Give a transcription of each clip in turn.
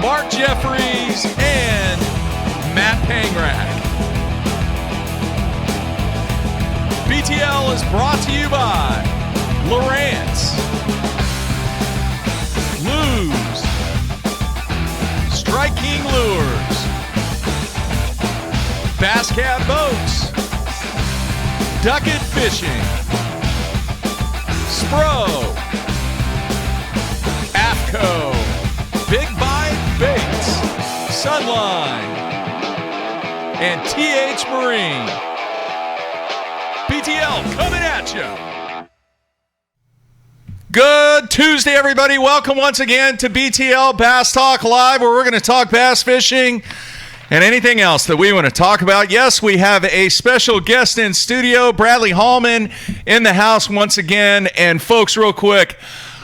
Mark Jeffries, and Matt Pangrack. BTL is brought to you by Lowrance, Lose, Strike King Lures, Bass Cat Boats, Ducket Fishing, Spro, AFCO, Big Bite Baits, Sunline, and TH Marine. BTL coming at you. Good Tuesday, everybody. Welcome once again to BTL Bass Talk Live, where we're going to talk bass fishing and anything else that we want to talk about. Yes, we have a special guest in studio, Bradley Hallman, in the house once again. And folks, real quick,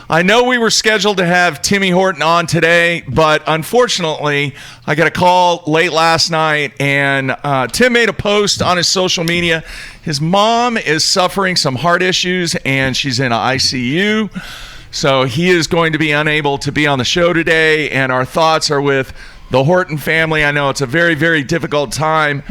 I know we were scheduled to have Tim Horton on today, but unfortunately, I got a call late last night, and Tim made a post on his social media. His mom is suffering some heart issues, and she's in an ICU, so he is going to be unable to be on the show today, and our thoughts are with the Horton family. I know it's a very, very difficult time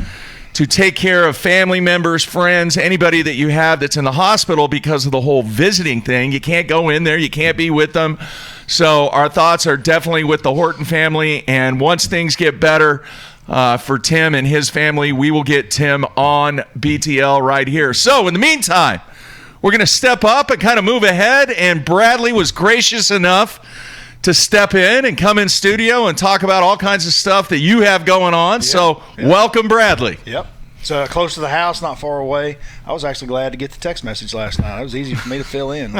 to take care of family members, friends, anybody that you have that's in the hospital because of the whole visiting thing. You can't go in there. You can't be with them. So our thoughts are definitely with the Horton family. And once things get better for Tim and his family, we will get Tim on BTL right here. So in the meantime, we're going to step up and kind of move ahead. And Bradley was gracious enough to step in and come in studio and talk about all kinds of stuff that you have going on. Yep. So welcome, Bradley. Yep. It's close to the house, not far away. I was actually glad to get the text message last night. It was easy for me to fill in.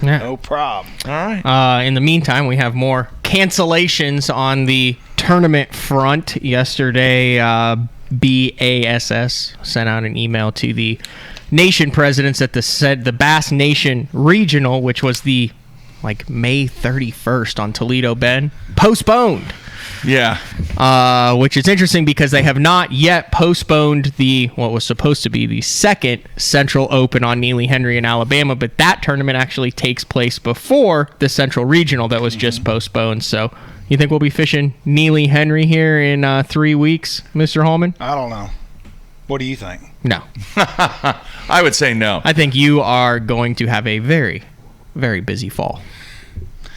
No problem. All right. In the meantime, we have more cancellations on the tournament front. Yesterday, BASS sent out an email to the nation presidents that said the Bass Nation Regional, which was the May 31st on Toledo Bend, postponed. Yeah. Which is interesting because they have not yet postponed what was supposed to be the second Central Open on Neely Henry in Alabama, but that tournament actually takes place before the Central Regional that was just postponed. So you think we'll be fishing Neely Henry here in 3 weeks, Mr. Hallman? I don't know. What do you think? No. I would say no. I think you are going to have a very, very busy fall.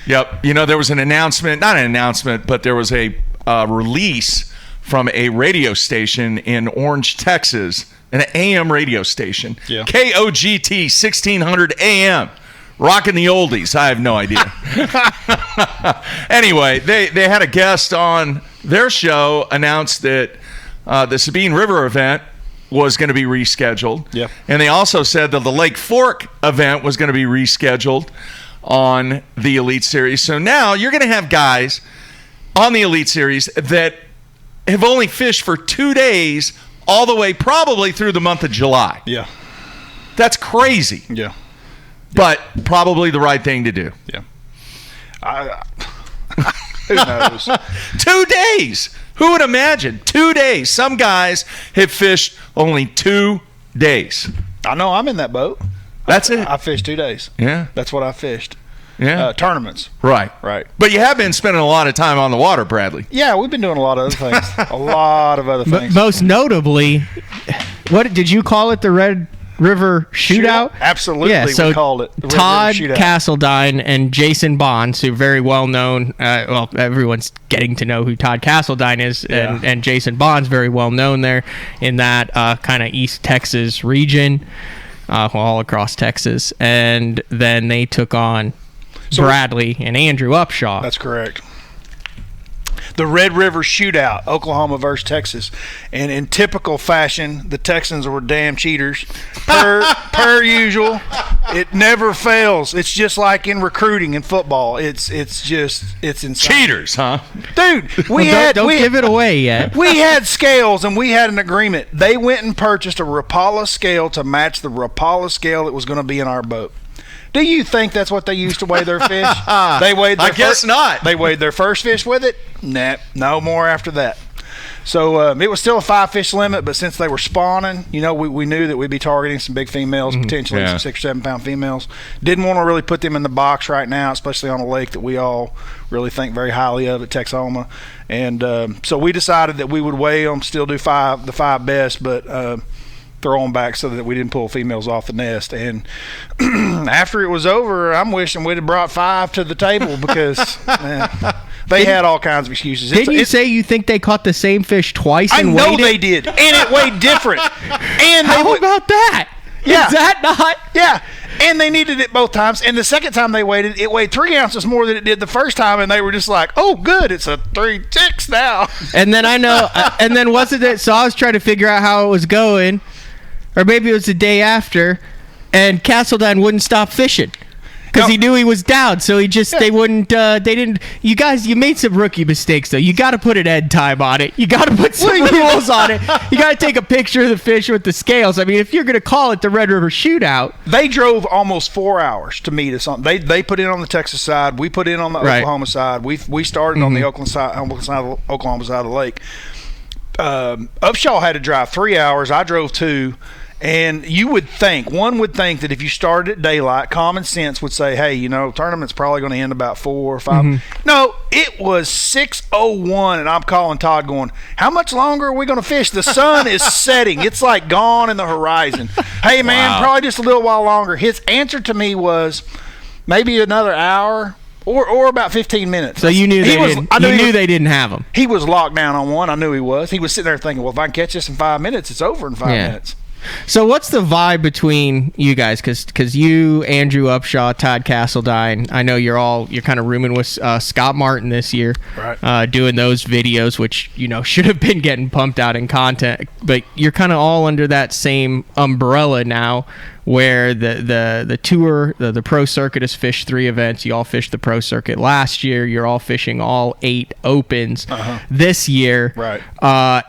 Yep. There was an announcement, not an announcement, but there was a release from a radio station in Orange, Texas, an AM radio station. Yeah. KOGT 1600 AM. Rocking the oldies. I have no idea. Anyway, they had a guest on their show announced that the Sabine River event was going to be rescheduled. Yeah. And they also said that the Lake Fork event was going to be rescheduled on the Elite Series. So now you're going to have guys on the Elite Series that have only fished for 2 days all the way probably through the month of July. Yeah. That's crazy. Yeah. But probably the right thing to do. Yeah. Who knows? 2 days. Who would imagine? 2 days. Some guys have fished only 2 days. I know. I'm in that boat. That's it. I fished 2 days. Yeah. That's what I fished. Yeah. Tournaments. Right. But you have been spending a lot of time on the water, Bradley. Yeah, we've been doing a lot of other things. A lot of other things. Most notably, what did you call it? The Red River Shootout? Absolutely, yeah, so we called it the Red Todd River Shootout. Castledine and Jason Bonds, who are very well known. Everyone's getting to know who Todd Castledine is, and Jason Bonds, very well known there in that kind of East Texas region, all across Texas. And then they took on Bradley and Andrew Upshaw. That's correct. The Red River Shootout, Oklahoma versus Texas. And in typical fashion, the Texans were damn cheaters. Per usual, it never fails. It's just like in recruiting and football. It's insane. Cheaters, huh? Dude, don't give it away yet. We had scales, and we had an agreement. They went and purchased a Rapala scale to match the Rapala scale that was going to be in our boat. Do you think that's what they used to weigh their fish? I guess not. They weighed their first fish with it? Nah, no more after that. So it was still a 5-fish limit, but since they were spawning, we knew that we'd be targeting some big females, potentially some 6 or 7 pound females. Didn't want to really put them in the box right now, especially on a lake that we all really think very highly of at Texoma. And so we decided that we would weigh them, still do the 5 best, but throw them back so that we didn't pull females off the nest. And after it was over, I'm wishing we'd have brought 5 to the table because they had all kinds of excuses. Didn't you say you think they caught the same fish twice? I and know weighed they did, and it weighed different. And how about that? Yeah. Is that not? Yeah. And they needed it both times. And the second time they weighed it weighed 3 ounces more than it did the first time. And they were just like, oh, good, it's a 3.6 now. And then and then wasn't it? So I was trying to figure out how it was going. Or maybe it was the day after, and Castledine wouldn't stop fishing because he knew he was down. So they wouldn't. They didn't. You guys, you made some rookie mistakes though. You got to put an end time on it. You got to put some rules on it. You got to take a picture of the fish with the scales. I mean, if you're gonna call it the Red River Shootout, they drove almost 4 hours to meet us on. They put in on the Texas side. We put in on the Oklahoma side. We started on the Oklahoma side of the lake. Upshaw had to drive 3 hours. I drove 2. And one would think that if you started at daylight, common sense would say, hey, tournament's probably going to end about 4 or 5. No, it was 6:01, and I'm calling Todd going, how much longer are we going to fish? The sun is setting. It's like gone in the horizon. Hey, man, probably just a little while longer. His answer to me was maybe another hour. Or about 15 minutes. So you knew they didn't have them. He was locked down on one. I knew he was. He was sitting there thinking, well, if I can catch this in 5 minutes, it's over in 5 minutes. So what's the vibe between you guys? Because you, Andrew Upshaw, Todd Castledine, I know you're kind of rooming with Scott Martin this year, right? Doing those videos, which should have been getting pumped out in content, but you're kind of all under that same umbrella now, where the tour, the pro circuit has fished 3 events. You all fished the pro circuit last year. You're all fishing all 8 opens this year, right?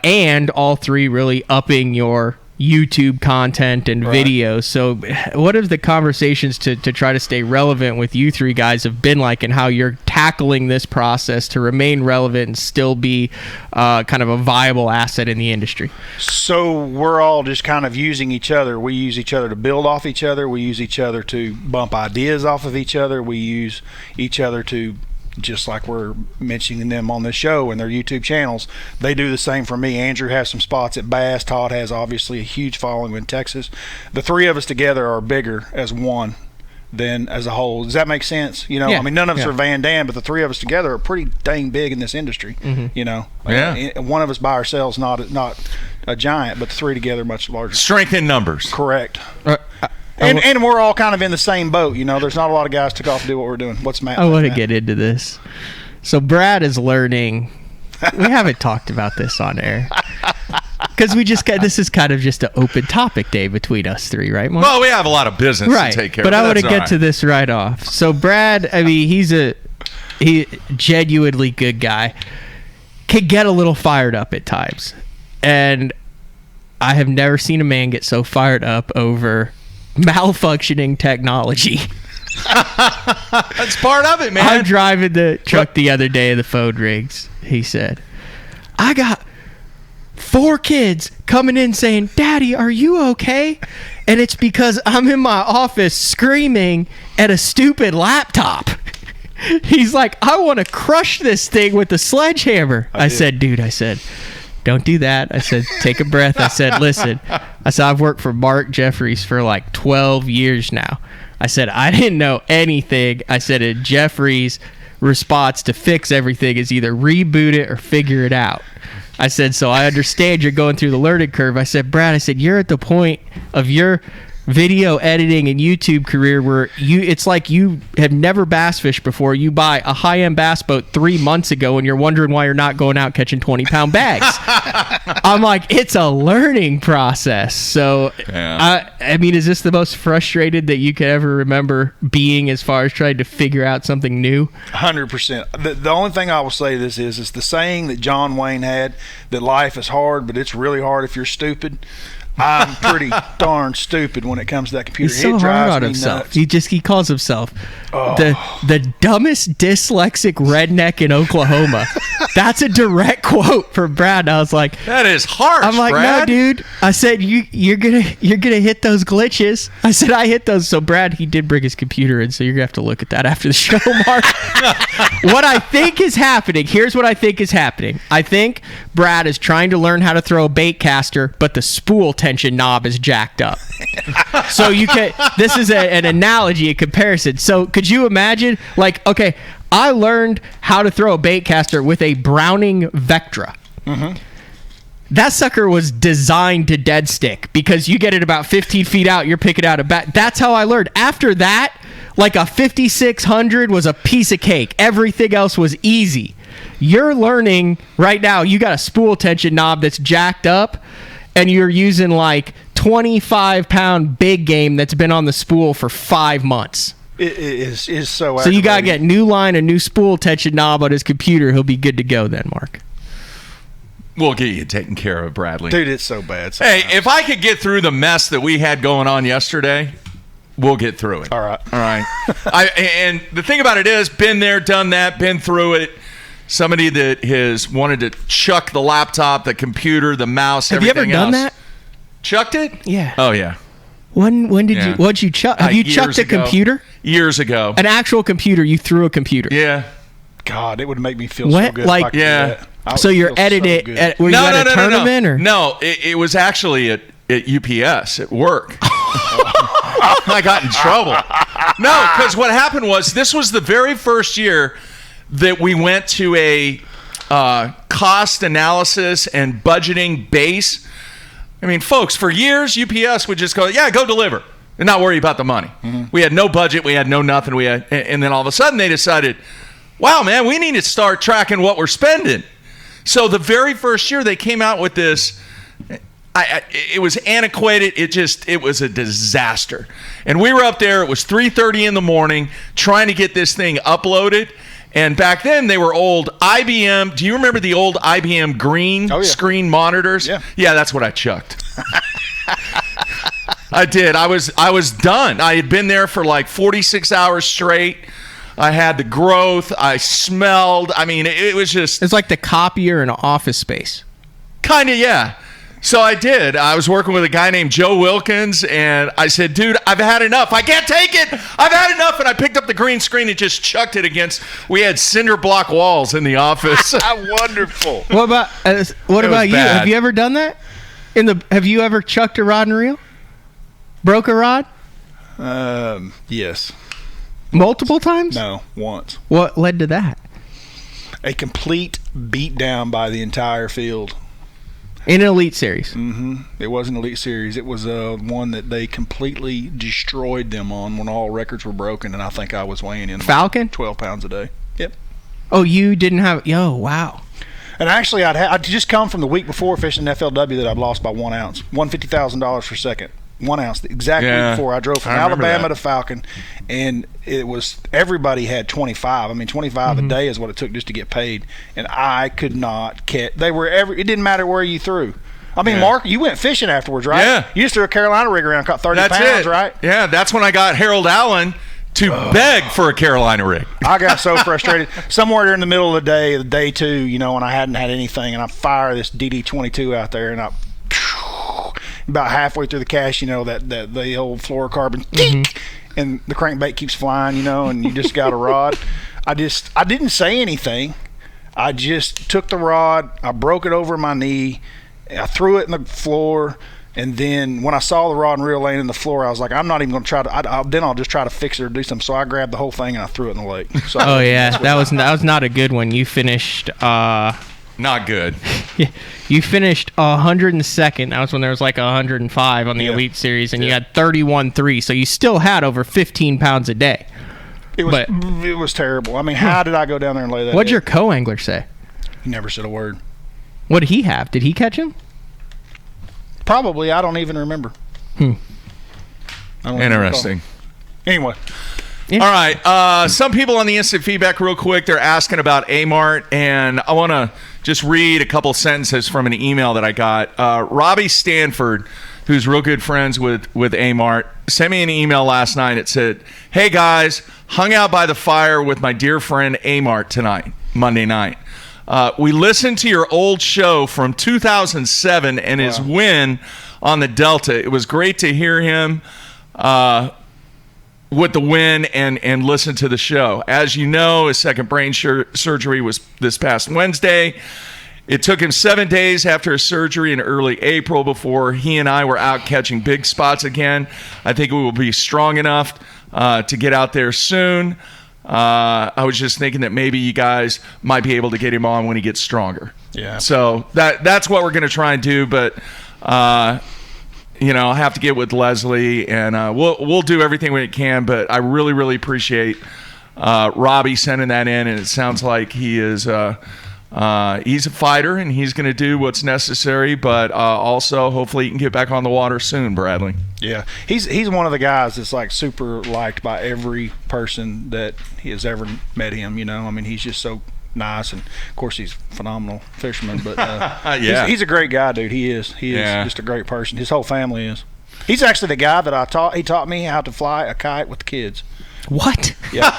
And all 3 really upping your YouTube content and videos. So what have the conversations to try to stay relevant with you 3 guys have been like, and how you're tackling this process to remain relevant and still be kind of a viable asset in the industry? So we're all just kind of using each other. We use each other to build off each other. We use each other to bump ideas off of each other. We use each other to, just like we're mentioning them on this show and their YouTube channels, they do the same for me. Andrew has some spots at Bass. Todd has obviously a huge following in Texas. The 3 of us together are bigger as one than as a whole. Does that make sense? I mean, none of us are Van Dam, but the 3 of us together are pretty dang big in this industry. One of us by ourselves, not a giant, but the 3 together much larger. Strength in numbers. Correct. And we're all kind of in the same boat. There's not a lot of guys took off to do what we're doing. What's Matt? I want to get into this. So Brad is learning. We haven't talked about this on air because this is kind of just an open topic day between us 3, right, Mark? Well, we have a lot of business to take care of. But I want to get to this right off. So Brad, I mean, he's a genuinely good guy. Can get a little fired up at times, and I have never seen a man get so fired up over malfunctioning technology. That's part of it, man. I'm driving the truck the other day, the phone rings. He said, I got 4 kids coming in saying, Daddy, are you okay? And it's because I'm in my office screaming at a stupid laptop. He's like, I want to crush this thing with a sledgehammer. I said, dude, don't do that. I said, take a breath. I said, listen. I said, I've worked for Mark Jeffries for like 12 years now. I said, I didn't know anything. I said, Jeffries' response to fix everything is either reboot it or figure it out. I said, so I understand you're going through the learning curve. I said, Brad, you're at the point of your video editing and YouTube career where it's like you have never bass fished before. You buy a high-end bass boat 3 months ago and you're wondering why you're not going out catching 20-pound bags. I'm like, it's a learning process. So I mean, is this the most frustrated that you could ever remember being as far as trying to figure out something new? 100%. The only thing I will say this is the saying that John Wayne had, that life is hard, but it's really hard if you're stupid. I'm pretty darn stupid when it comes to that computer. He's so hard on himself. Nuts. He calls himself the dumbest dyslexic redneck in Oklahoma. That's a direct quote from Brad. I was like, that is harsh. I'm like, Brad. no, dude. I said you're gonna hit those glitches. I said I hit those. So Brad, he did bring his computer in, so you're gonna have to look at that after the show, Mark. What I think is happening. Here's what I think is happening. I think Brad is trying to learn how to throw a bait caster, but the spool tension knob is jacked up. So you can. This is an analogy, a comparison. So could you imagine, like, okay, I learned how to throw a bait caster with a Browning Vectra. Mm-hmm. That sucker was designed to dead stick because you get it about 15 feet out, you're picking out a bat. That's how I learned. After that, like a 5600 was a piece of cake. Everything else was easy. You're learning right now, you got a spool tension knob that's jacked up, and you're using like 25-pound big game that's been on the spool for 5 months. It is so. So you got to get new line, a new spool tension knob on his computer. He'll be good to go then, Mark. We'll get you taken care of, Bradley. Dude, it's so bad sometimes. Hey, if I could get through the mess that we had going on yesterday, we'll get through it. All right. And the thing about it is, been there, done that, been through it. Somebody that has wanted to chuck the laptop, the computer, the mouse, Have you everything ever done else. that? Chucked it? Yeah. Oh, yeah. When did you? What'd you chuck? Have you chucked a computer? Years ago. An actual computer? You threw a computer? Yeah. God, it would make me feel so good. Like, if I could do that. I so would you're feel editing. so good. Were you at a tournament or? No, it was actually at UPS at work. I got in trouble. No, because what happened was this was the very first year that we went to a cost analysis and budgeting base. I mean, folks, for years, UPS would just go, yeah, go deliver, and not worry about the money. Mm-hmm. We had no budget. We had no nothing. And then all of a sudden they decided, wow, man, we need to start tracking what we're spending. So the very first year they came out with this, it was antiquated. It was a disaster. And we were up there. It was 3:30 in the morning trying to get this thing uploaded. And back then they were old IBM. Do you remember the old IBM green screen monitors? Yeah. Yeah, that's what I chucked. I did. I was done. I had been there for like 46 hours straight. I had the growth. I smelled. I mean, it was just... It's like the copier in Office Space. Kind of, yeah. So I did. I was working with a guy named Joe Wilkins, and I said, dude, I've had enough. I can't take it. I've had enough. And I picked up the green screen and just chucked it against... We had cinder block walls in the office. Wonderful. What about you? Bad. Have you ever done that? Have you ever chucked a rod and reel? Broke a rod? Yes. Multiple times? No, once. What led to that? A complete beatdown by the entire field. In an Elite Series? Mm-hmm. It wasn't Elite Series. It was one that they completely destroyed them on when all records were broken, and I think I was weighing in Falcon? 12 pounds a day. Yep. Oh, you didn't have... Yo, wow. And actually, I'd just come from the week before fishing FLW that I'd lost by 1 ounce. Won $50,000 per second. 1 ounce. The exact week before I drove from Alabama to Falcon, and it was everybody had 25. I mean, 25 a day is what it took just to get paid, and I could not catch. It didn't matter where you threw. I mean, Mark, you went fishing afterwards, right? Yeah. You just threw a Carolina rig around, caught 30 pounds, right? Yeah, that's when I got Harold Allen to beg for a Carolina rig. I got so frustrated. Somewhere in the middle of the day 2, you know, and I hadn't had anything, and I fire this DD22 out there, and about halfway through the cast, you know, that the old fluorocarbon, and the crankbait keeps flying, you know, and you just got a rod. I didn't say anything. I just took the rod, I broke it over my knee, I threw it in the floor, and then when I saw the rod and reel laying in the floor, I was like, I'm not even going to try to. I'll just try to fix it or do something. So I grabbed the whole thing and I threw it in the lake. So that was not a good one. You finished. Not good. You finished 102nd. That was when there was like 105 on the Elite Series, and you had 31.3. So you still had over 15 pounds a day. It was terrible. I mean, how did I go down there and lay that? What'd your co-angler say? He never said a word. What did he have? Did he catch him? Probably. I don't even remember. Interesting. Anyway. Yeah. All right. Some people on the instant feedback real quick, they're asking about A-Mart, and I want to just read a couple sentences from an email that I got. Robbie Stanford, who's real good friends with A-Mart, sent me an email last night. It said, hey, guys, hung out by the fire with my dear friend A-Mart tonight, Monday night. We listened to your old show from 2007 and his win on the Delta. It was great to hear him with the win and listen to the show. As you know, his second brain surgery was this past Wednesday. It took him 7 days after his surgery in early April before he and I were out catching big spots again. I think we will be strong enough to get out there soon. I was just thinking that maybe you guys might be able to get him on when he gets stronger. Yeah. So that's what we're going to try and do, but I'll have to get with Leslie, and we'll do everything we can. But I really, really appreciate Robbie sending that in, and it sounds like he is he's a fighter, and he's going to do what's necessary. But also, hopefully, he can get back on the water soon, Bradley. Yeah, he's one of the guys that's like super liked by every person that he has ever met him. I mean, he's just so nice, and of course he's a phenomenal fisherman, but he's a great guy, dude. He is just a great person. His whole family is. He's actually the guy that he taught me how to fly a kite with the kids. What? Yeah,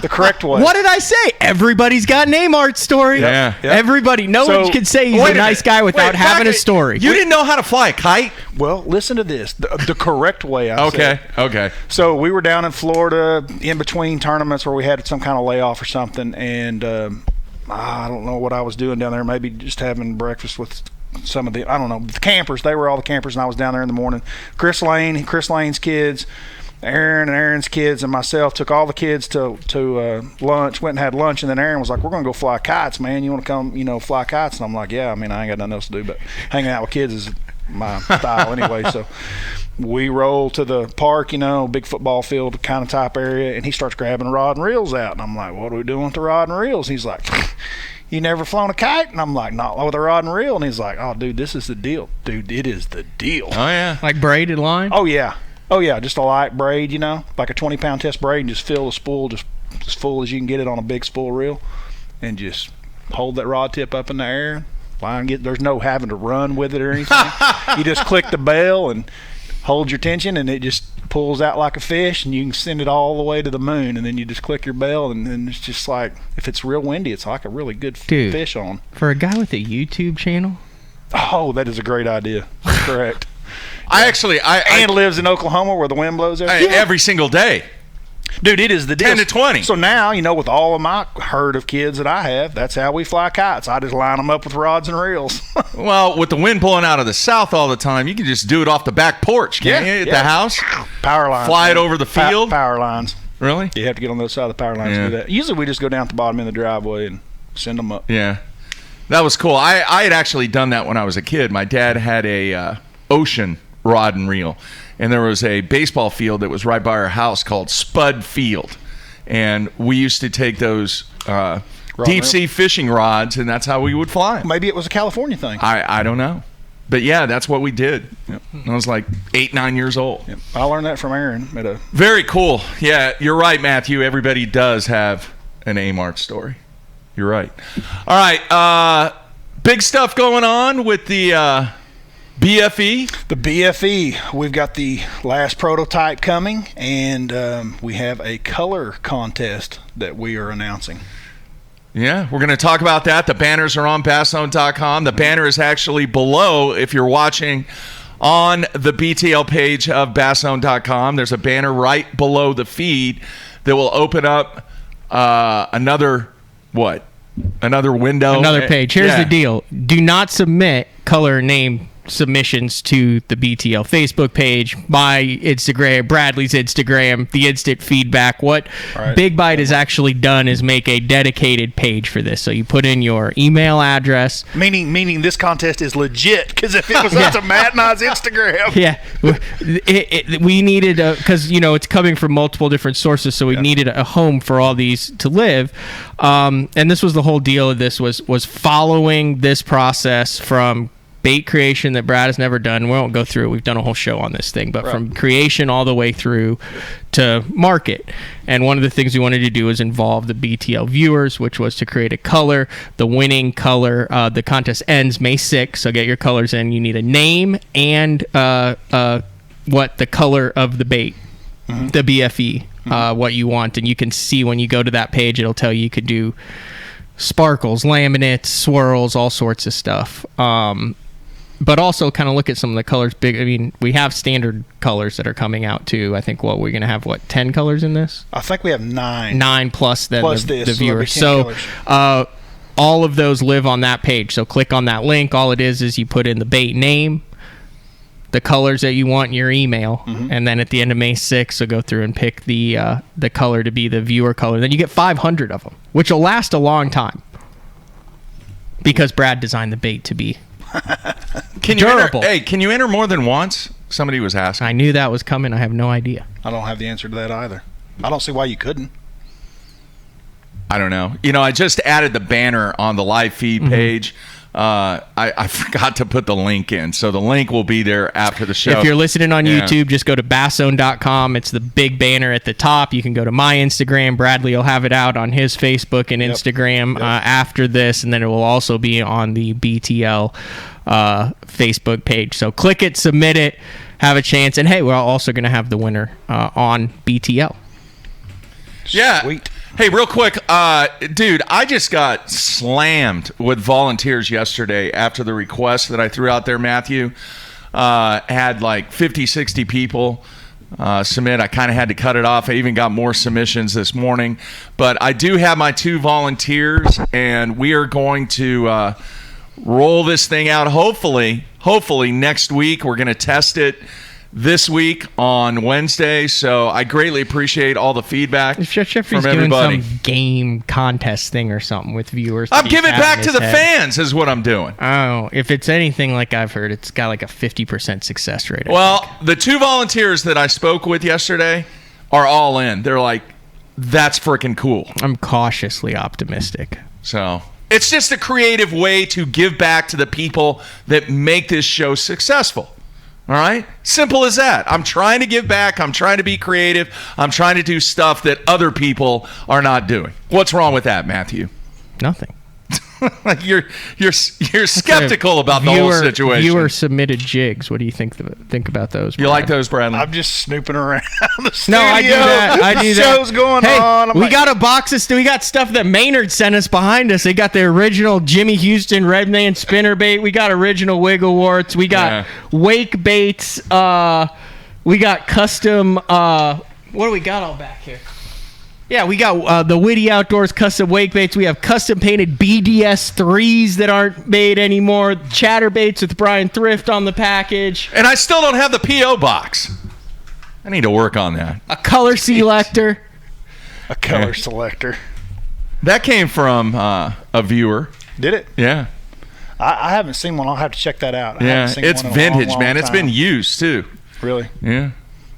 the correct way. What did I say? Everybody's got an A-Mart story. Yeah. Everybody. No one can say he's a nice guy without having a story. You didn't know how to fly a kite? Well, listen to this. The correct way, I said. Okay. So we were down in Florida in between tournaments where we had some kind of layoff or something, and I don't know what I was doing down there. Maybe just having breakfast with some of the campers. They were all the campers, and I was down there in the morning. Chris Lane's kids, Aaron and Aaron's kids, and myself took all the kids to lunch, went and had lunch, and then Aaron was like, we're going to go fly kites, man. You want to come, fly kites? And I'm like, yeah, I mean, I ain't got nothing else to do, but hanging out with kids is my style anyway. So we roll to the park, big football field kind of type area, and he starts grabbing rod and reels out. And I'm like, what are we doing with the rod and reels? He's like, you never flown a kite? And I'm like, not with a rod and reel. And he's like, oh, dude, this is the deal. Dude, it is the deal. Oh, yeah. Like braided line? Oh, yeah. Just a light braid, like a 20-pound test braid, and just fill the spool just as full as you can get it on a big spool reel, and just hold that rod tip up in the air. There's no having to run with it or anything. You just click the bell and hold your tension, and it just pulls out like a fish, and you can send it all the way to the moon, and then you just click your bell, and then it's just like, if it's real windy, it's like a really good fish on. For a guy with a YouTube channel? Oh, that is a great idea. Correct. I lives in Oklahoma where the wind blows every single day. Dude, it is the deal. 10 to 20. So now, with all of my herd of kids that I have, that's how we fly kites. I just line them up with rods and reels. Well, with the wind blowing out of the south all the time, you can just do it off the back porch, can't you, at the house? Power lines. Fly it over the field? Power lines. Really? You have to get on the other side of the power lines to do that. Usually we just go down at the bottom in the driveway and send them up. Yeah. That was cool. I had actually done that when I was a kid. My dad had a ocean rod and reel, and there was a baseball field that was right by our house called Spud Field, and we used to take those deep sea fishing rods, and that's how we would fly them. Maybe it was a California thing. I don't know, but yeah, that's what we did. Yep. I was like 8-9 years old. Yep. I learned that from Aaron. Very cool. Yeah, you're right, Matthew. Everybody does have an A-Mart story. You're right. All right, big stuff going on with the BFE? The BFE. We've got the last prototype coming, and we have a color contest that we are announcing. Yeah, we're going to talk about that. The banners are on basshone.com. The banner is actually below if you're watching on the BTL page of basshone.com. There's a banner right below the feed that will open up another window. Another page. Here's the deal. Do not submit color name submissions to the BTL Facebook page, my Instagram, Bradley's Instagram, the instant feedback. What Big Bite has actually done is make a dedicated page for this. So you put in your email address. Meaning this contest is legit, because if it was up to Matt and I's Instagram. Yeah. We needed because it's coming from multiple different sources, so we needed a home for all these to live. And this was the whole deal of this was following this process from bait creation that Brad has never done. We won't go through it. We've done a whole show on this thing, but from creation all the way through to market. And one of the things we wanted to do was involve the BTL viewers, which was to create a color. The winning color, the contest ends May 6th, so get your colors in. You need a name and what the color of the bait, the BFE, what you want. And you can see when you go to that page, it'll tell you could do sparkles, laminates, swirls, all sorts of stuff. But also kind of look at some of the colors. We have standard colors that are coming out too. I think we're going to have 10 colors in this? I think we have 9. 9 plus the viewer. So all of those live on that page. So click on that link. All it is you put in the bait name, the colors that you want in your email, and then at the end of May 6th, you'll go through and pick the color to be the viewer color. Then you get 500 of them, which will last a long time because Brad designed the bait to be durable. Can you enter more than once? Somebody was asking. I knew that was coming. I have no idea. I don't have the answer to that either. I don't see why you couldn't. I don't know. I just added the banner on the live feed page. I forgot to put the link in, so the link will be there after the show. If you're listening on YouTube, just go to basszone.com. It's the big banner at the top. You can go to my Instagram. Bradley will have it out on his Facebook and Instagram after this, and then it will also be on the BTL Facebook page. So click it, submit it, have a chance. And, hey, we're also going to have the winner on BTL. Yeah. Sweet. Hey, real quick, dude, I just got slammed with volunteers yesterday after the request that I threw out there, Matthew. Had like 50, 60 people submit. I kind of had to cut it off. I even got more submissions this morning. But I do have my 2 volunteers, and we are going to roll this thing out hopefully next week. We're going to test it this week on Wednesday, so I greatly appreciate all the feedback from everybody. Doing some game contest thing or something with viewers. I'm giving back to the fans is what I'm doing. Oh, if it's anything like I've heard, it's got like a 50% success rate. Well, the 2 volunteers that I spoke with yesterday are all in. They're like, that's freaking cool. I'm cautiously optimistic. So it's just a creative way to give back to the people that make this show successful. All right? Simple as that. I'm trying to give back. I'm trying to be creative. I'm trying to do stuff that other people are not doing. What's wrong with that, Matthew? Nothing. You're skeptical about the whole situation. Viewer submitted jigs. What do you think about those, Brad? You like those, Bradley? I'm just snooping around the studio. No, I do that. I do that. Show's going on. We got a box of we got stuff that Maynard sent us behind us. They got the original Jimmy Houston Red Man spinner bait. We got original wiggle warts. We got wake baits. We got custom. What do we got all back here? Yeah, we got the Witty Outdoors custom wake baits. We have custom painted BDS 3s that aren't made anymore. Chatterbaits with Brian Thrift on the package. And I still don't have the P.O. box. I need to work on that. A color selector. A color selector. That came from a viewer. Did it? Yeah. I haven't seen one. I'll have to check that out. Yeah, it's vintage, man. It's been used, too. Really? Yeah.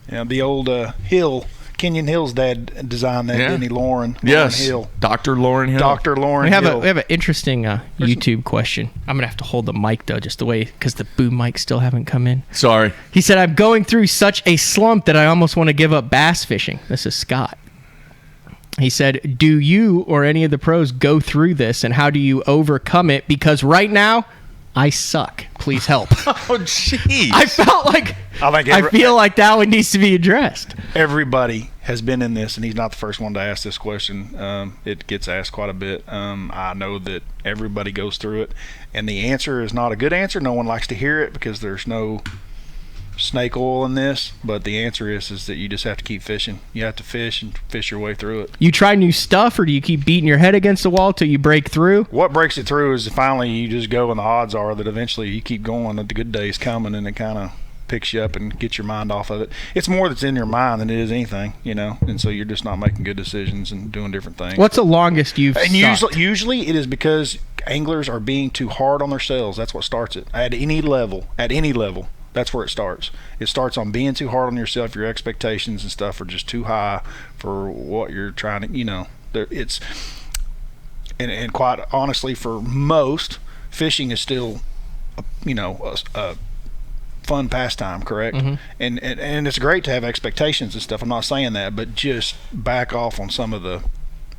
Yeah, the old Kenyon Hill's dad designed that, didn't he, Lauren? Yes. Hill. Dr. Lauren Hill. Dr. Lauren Hill. We have an interesting YouTube question. I'm going to have to hold the mic, though, just the way, because the boom mics still haven't come in. Sorry. He said, I'm going through such a slump that I almost want to give up bass fishing. This is Scott. He said, do you or any of the pros go through this, and how do you overcome it? Because right now, I suck. Please help. Oh, jeez. I feel like that one needs to be addressed. Everybody has been in this, and he's not the first one to ask this question. It gets asked quite a bit. I know that everybody goes through it, and the answer is not a good answer. No one likes to hear it because there's no snake oil in this, but the answer is that you just have to keep fishing. You have to fish and fish your way through it. You try new stuff, or do you keep beating your head against the wall till you break through? What breaks it through is finally you just go, and the odds are that eventually you keep going, that the good days coming, and it kind of picks you up and gets your mind off of it. It's more that's in your mind than it is anything, and so you're just not making good decisions and doing different things. What's the longest you've sucked? Usually it is because anglers are being too hard on themselves. That's what starts it. At any level. That's where it starts. It starts on being too hard on yourself. Your expectations and stuff are just too high for what you're trying to, it's, and quite honestly, for most, fishing is still, a fun pastime, correct? Mm-hmm. And it's great to have expectations and stuff. I'm not saying that, but just back off on some of the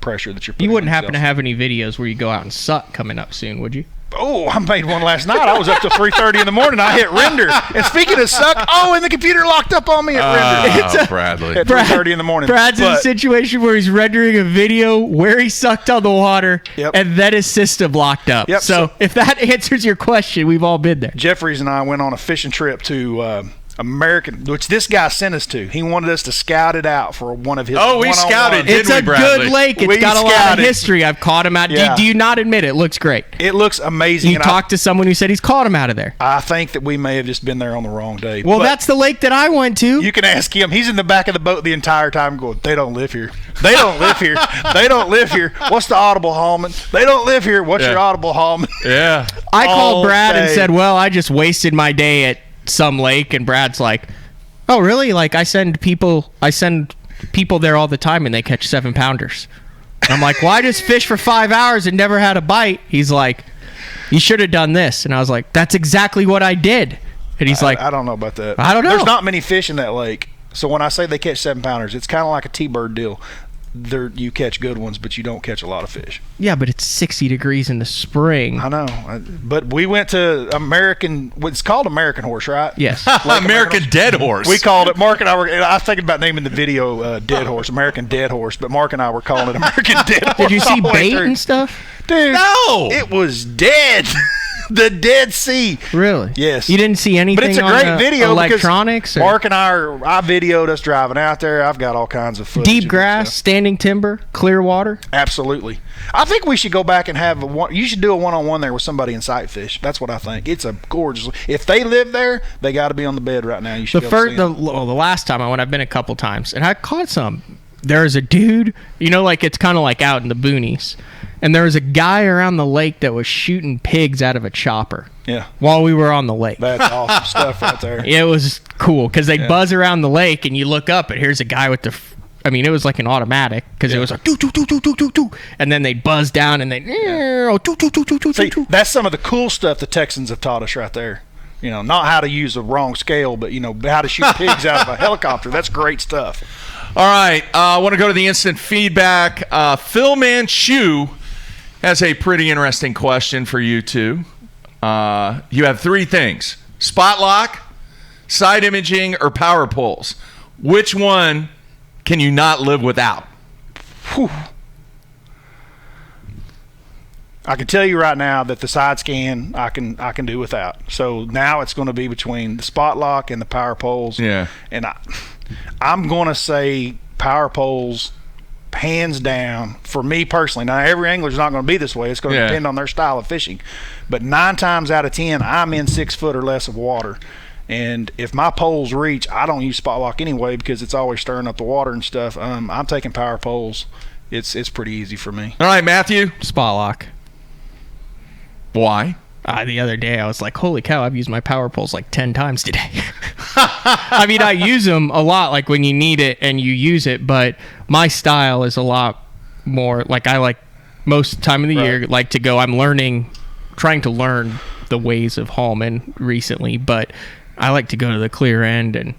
pressure that you're putting. You wouldn't happen to have any videos where you go out and suck coming up soon, would you? Oh, I made one last night. I was up till 3:30 in the morning. I hit render. And speaking of suck, and the computer locked up on me at render. Bradley. At 3:30 in the morning. Brad's in a situation where he's rendering a video where he sucked on the water, Yep. and then his system locked up. Yep. So if that answers your question, we've all been there. Jeffries and I went on a fishing trip to American, which this guy sent us to. He wanted us to scout it out for one of his. Oh, we scouted, didn't It's we, a Bradley? good lake. It's We got a lot of scouted. history. I've caught him out. Yeah. Do you not admit it looks great? It looks amazing. You and talked to someone who said he's caught him out of there. I think that we may have just been there on the wrong day. Well, But that's the lake that I went to. you can ask him. He's in the back of the boat the entire time going, they don't live here. They don't live here. They don't live here. What's the audible Hallman? They don't live here. What's Yeah. your audible Hallman? Yeah. I all called Brad and day. said, well, I just wasted my day at some lake. And Brad's like, oh, really? Like, I send people there all the time and they catch 7-pounders. I'm like, well, I just fished for 5 hours and never had a bite. He's like, you should have done this. And I was like, that's exactly what I did. And he's like, I don't know about that. I don't know. There's not many fish in that lake. So when I say they catch 7-pounders, it's kind of like a T-bird deal. You catch good ones, but you don't catch a lot of fish. yeah, but it's 60 degrees in the spring. I know. But we went to it's called American Horse, right? Yes. American Dead Horse. We called it, Mark and I was thinking about naming the video Dead Horse, American Dead Horse, but Mark and I were calling it American Dead Horse. Did you see all the way bait through. and stuff? Dude, No! it was dead. The Dead Sea. Really? Yes. You didn't see anything But it's a on great the video electronics? because Or Mark and I videoed us driving out there. I've got all kinds of footage. deep of grass, stuff. standing timber, clear water? Absolutely. I think we should go back and have you should do a one-on-one there with somebody in sight fish. That's what I think. It's a gorgeous. If they live there, they got to be on the bed right now. You should The be able to first, see 'em. the last time I went, I've been a couple times, and I caught some. There's a dude, like it's kind of like out in the boonies, and there was a guy around the lake that was shooting pigs out of a chopper Yeah. while we were on the lake. That's awesome stuff right there. It was cool because they Yeah. buzz around the lake, and you look up, and here's a guy with it was like an automatic because it was like doo doo doo doo doo doo doo, and then they buzz down and they doo doo doo doo doo See, doo. that's some of the cool stuff the Texans have taught us right there. Not how to use the wrong scale, but how to shoot pigs out of a helicopter. That's great stuff. All right. I want to go to the instant feedback. Phil Manchu has a pretty interesting question for you two. You have 3 things: spot lock, side imaging, or power poles. Which one can you not live without? Whew. I can tell you right now that the side scan I can do without. So now it's going to be between the spot lock and the power poles. Yeah. And I'm going to say power poles, hands down, for me personally. Now, every angler's not going to be this way. It's going to depend on their style of fishing. But 9 times out of 10, I'm in 6 foot or less of water. And if my poles reach, I don't use spot lock anyway because it's always stirring up the water and stuff. I'm taking power poles. It's pretty easy for me. All right, Matthew. Spot lock. Why? The other day I was like, holy cow, I've used my power poles like 10 times today. I mean, I use them a lot, like when you need it and you use it, but my style is a lot more, like I like most time of the year, like to go, trying to learn the ways of Hallman recently, but I like to go to the clear end and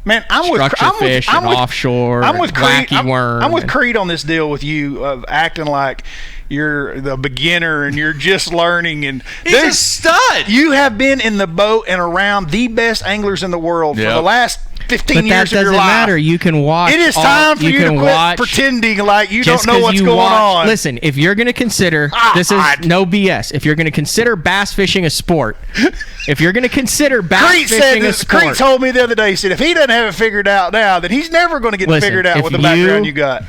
structure fish and offshore. I'm with Creed. wacky worm. I'm with Creed on this deal with you of acting like you're the beginner and you're just learning. And He's a stud. you have been in the boat and around the best anglers in the world for the last 15 But years that of your doesn't life. matter. You can watch. It is time for you to can quit watch pretending like you just don't know 'cause what's you going watch- on. Listen, if you're going to consider, this is no BS. If you're going to consider bass fishing a sport, if you're going to consider bass Creed said fishing a this. Creed sport, told me the other day, he said, if he doesn't have it figured out now, then he's never going to get it Listen, figured out if with the background you got.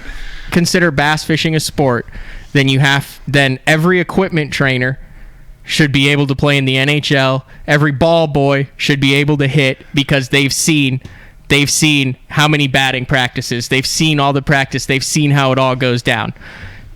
consider bass fishing a sport, then every equipment trainer should be able to play in the NHL. Every ball boy should be able to hit because they've seen how many batting practices. They've seen all the practice. They've seen how it all goes down.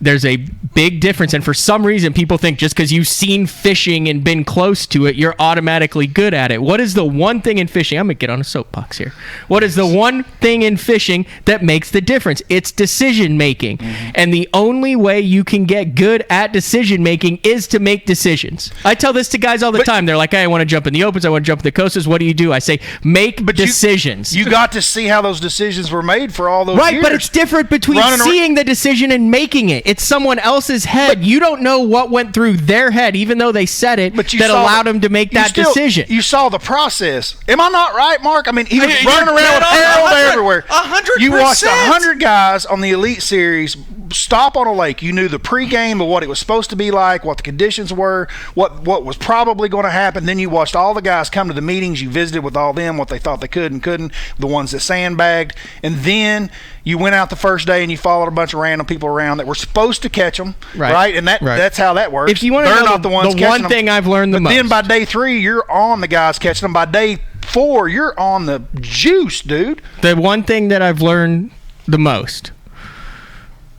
There's a big difference, and for some reason people think just because you've seen fishing and been close to it, you're automatically good at it. What is the one thing in fishing? I'm going to get on a soapbox here. What is the one thing in fishing that makes the difference? It's decision making. And the only way you can get good at decision making is to make decisions. I tell this to guys all the time. They're like, hey, I want to jump in the opens. I want to jump in the coasters. What do? I say, make decisions. You got to see how those decisions were made for all those years. Right, but it's different between Running seeing the decision and making it. It's someone else's head. You don't know what went through their head, even though they said it, that allowed him to make that decision. You saw the process. Am I not right, Mark? I mean, he was running around with Harold everywhere. 100%. You watched 100 guys on the Elite Series stop on a lake. You knew the pregame of what it was supposed to be like, what the conditions were, what was probably going to happen. Then you watched all the guys come to the meetings. You visited with all them, what they thought they could and couldn't, the ones that sandbagged. And then you went out the first day and you followed a bunch of random people around that were supposed to catch them, right? And that's how that works. If you want to know the one thing I've learned the most. Then by day 3, you're on the guys catching them. By day 4, you're on the juice, dude. The one thing that I've learned the most,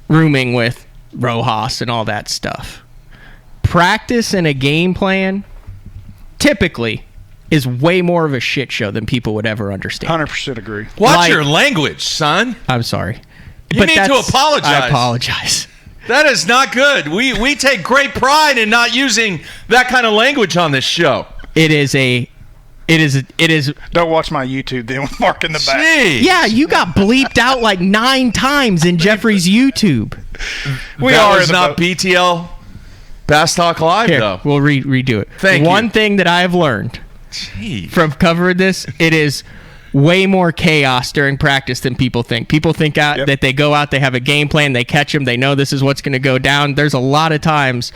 rooming with Rojas and all that stuff, practice and a game plan typically is way more of a shit show than people would ever understand. 100% agree. Watch your language, son. I'm sorry. You need to apologize. I apologize. That is not good. We take great pride in not using that kind of language on this show. It is. Don't watch my YouTube then with Mark in the back. Jeez. Yeah, you got bleeped out like 9 times in Jeffrey's YouTube. That was not BTL Bass Talk Live, Here, though. we'll redo it. Thank you. One thing that I have learned from covering this, it is way more chaos during practice than people think. People think that they go out, they have a game plan, they catch them, they know this is what's going to go down. There's a lot of times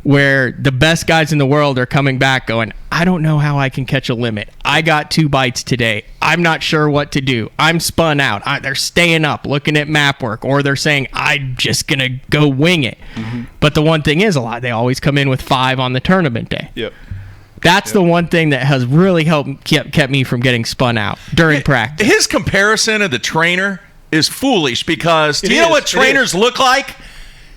where the best guys in the world are coming back going, I don't know how I can catch a limit. I got 2 bites today. I'm not sure what to do. I'm spun out. They're staying up, looking at map work, or they're saying, I'm just going to go wing it. Mm-hmm. But the one thing is, they always come in with 5 on the tournament day. Yep. That's the one thing that has really kept me from getting spun out during practice. His comparison of the trainer is foolish because do you know what trainers look like?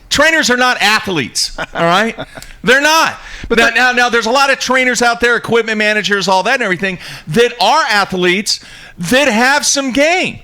Trainers are not athletes, all right? They're not. But now there's a lot of trainers out there, equipment managers, all that and everything, that are athletes that have some game.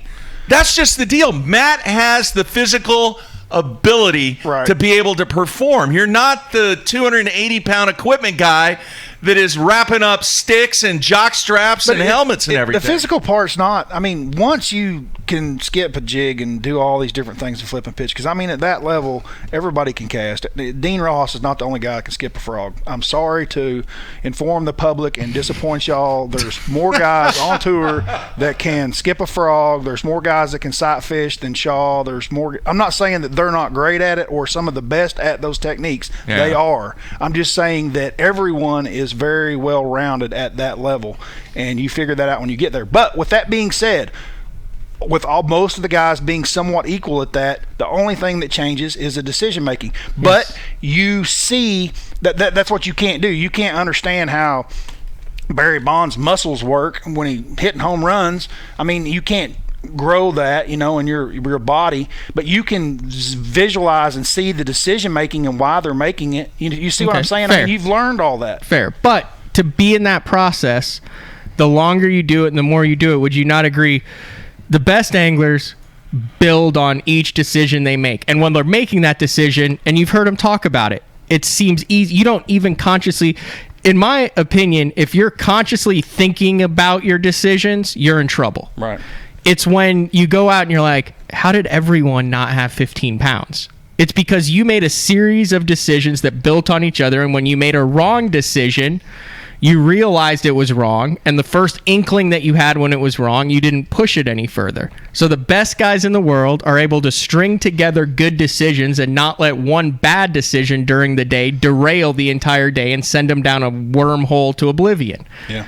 That's just the deal. Matt has the physical ability to be able to perform. You're not the 280-pound equipment guy that is wrapping up sticks and jock straps and helmets and everything. The physical part's not. I mean, once you can skip a jig and do all these different things to flip and pitch, because I mean, at that level, everybody can cast. Dean Rojas is not the only guy that can skip a frog. I'm sorry to inform the public and disappoint y'all. There's more guys on tour that can skip a frog. There's more guys that can sight fish than Shaw. There's more. I'm not saying that they're not great at it or some of the best at those techniques. Yeah. They are. I'm just saying that everyone is very well rounded at that level, and you figure that out when you get there. But with that being said, with most of the guys being somewhat equal at that, the only thing that changes is the decision making. Yes. But you see that's what you can't do. You can't understand how Barry Bonds' muscles work when he's hitting home runs. I mean, you can't grow that, in your body, but you can visualize and see the decision making and why they're making it. You see what I'm saying? I mean, you've learned all that. Fair. But to be in that process, the longer you do it and the more you do it, would you not agree? The best anglers build on each decision they make. And when they're making that decision, and you've heard them talk about it, it seems easy. You don't even consciously, in my opinion, if you're consciously thinking about your decisions, you're in trouble. Right. It's when you go out and you're like, how did everyone not have 15 pounds? It's because you made a series of decisions that built on each other, and when you made a wrong decision, you realized it was wrong, and the first inkling that you had when it was wrong, you didn't push it any further. So the best guys in the world are able to string together good decisions and not let one bad decision during the day derail the entire day and send them down a wormhole to oblivion. Yeah.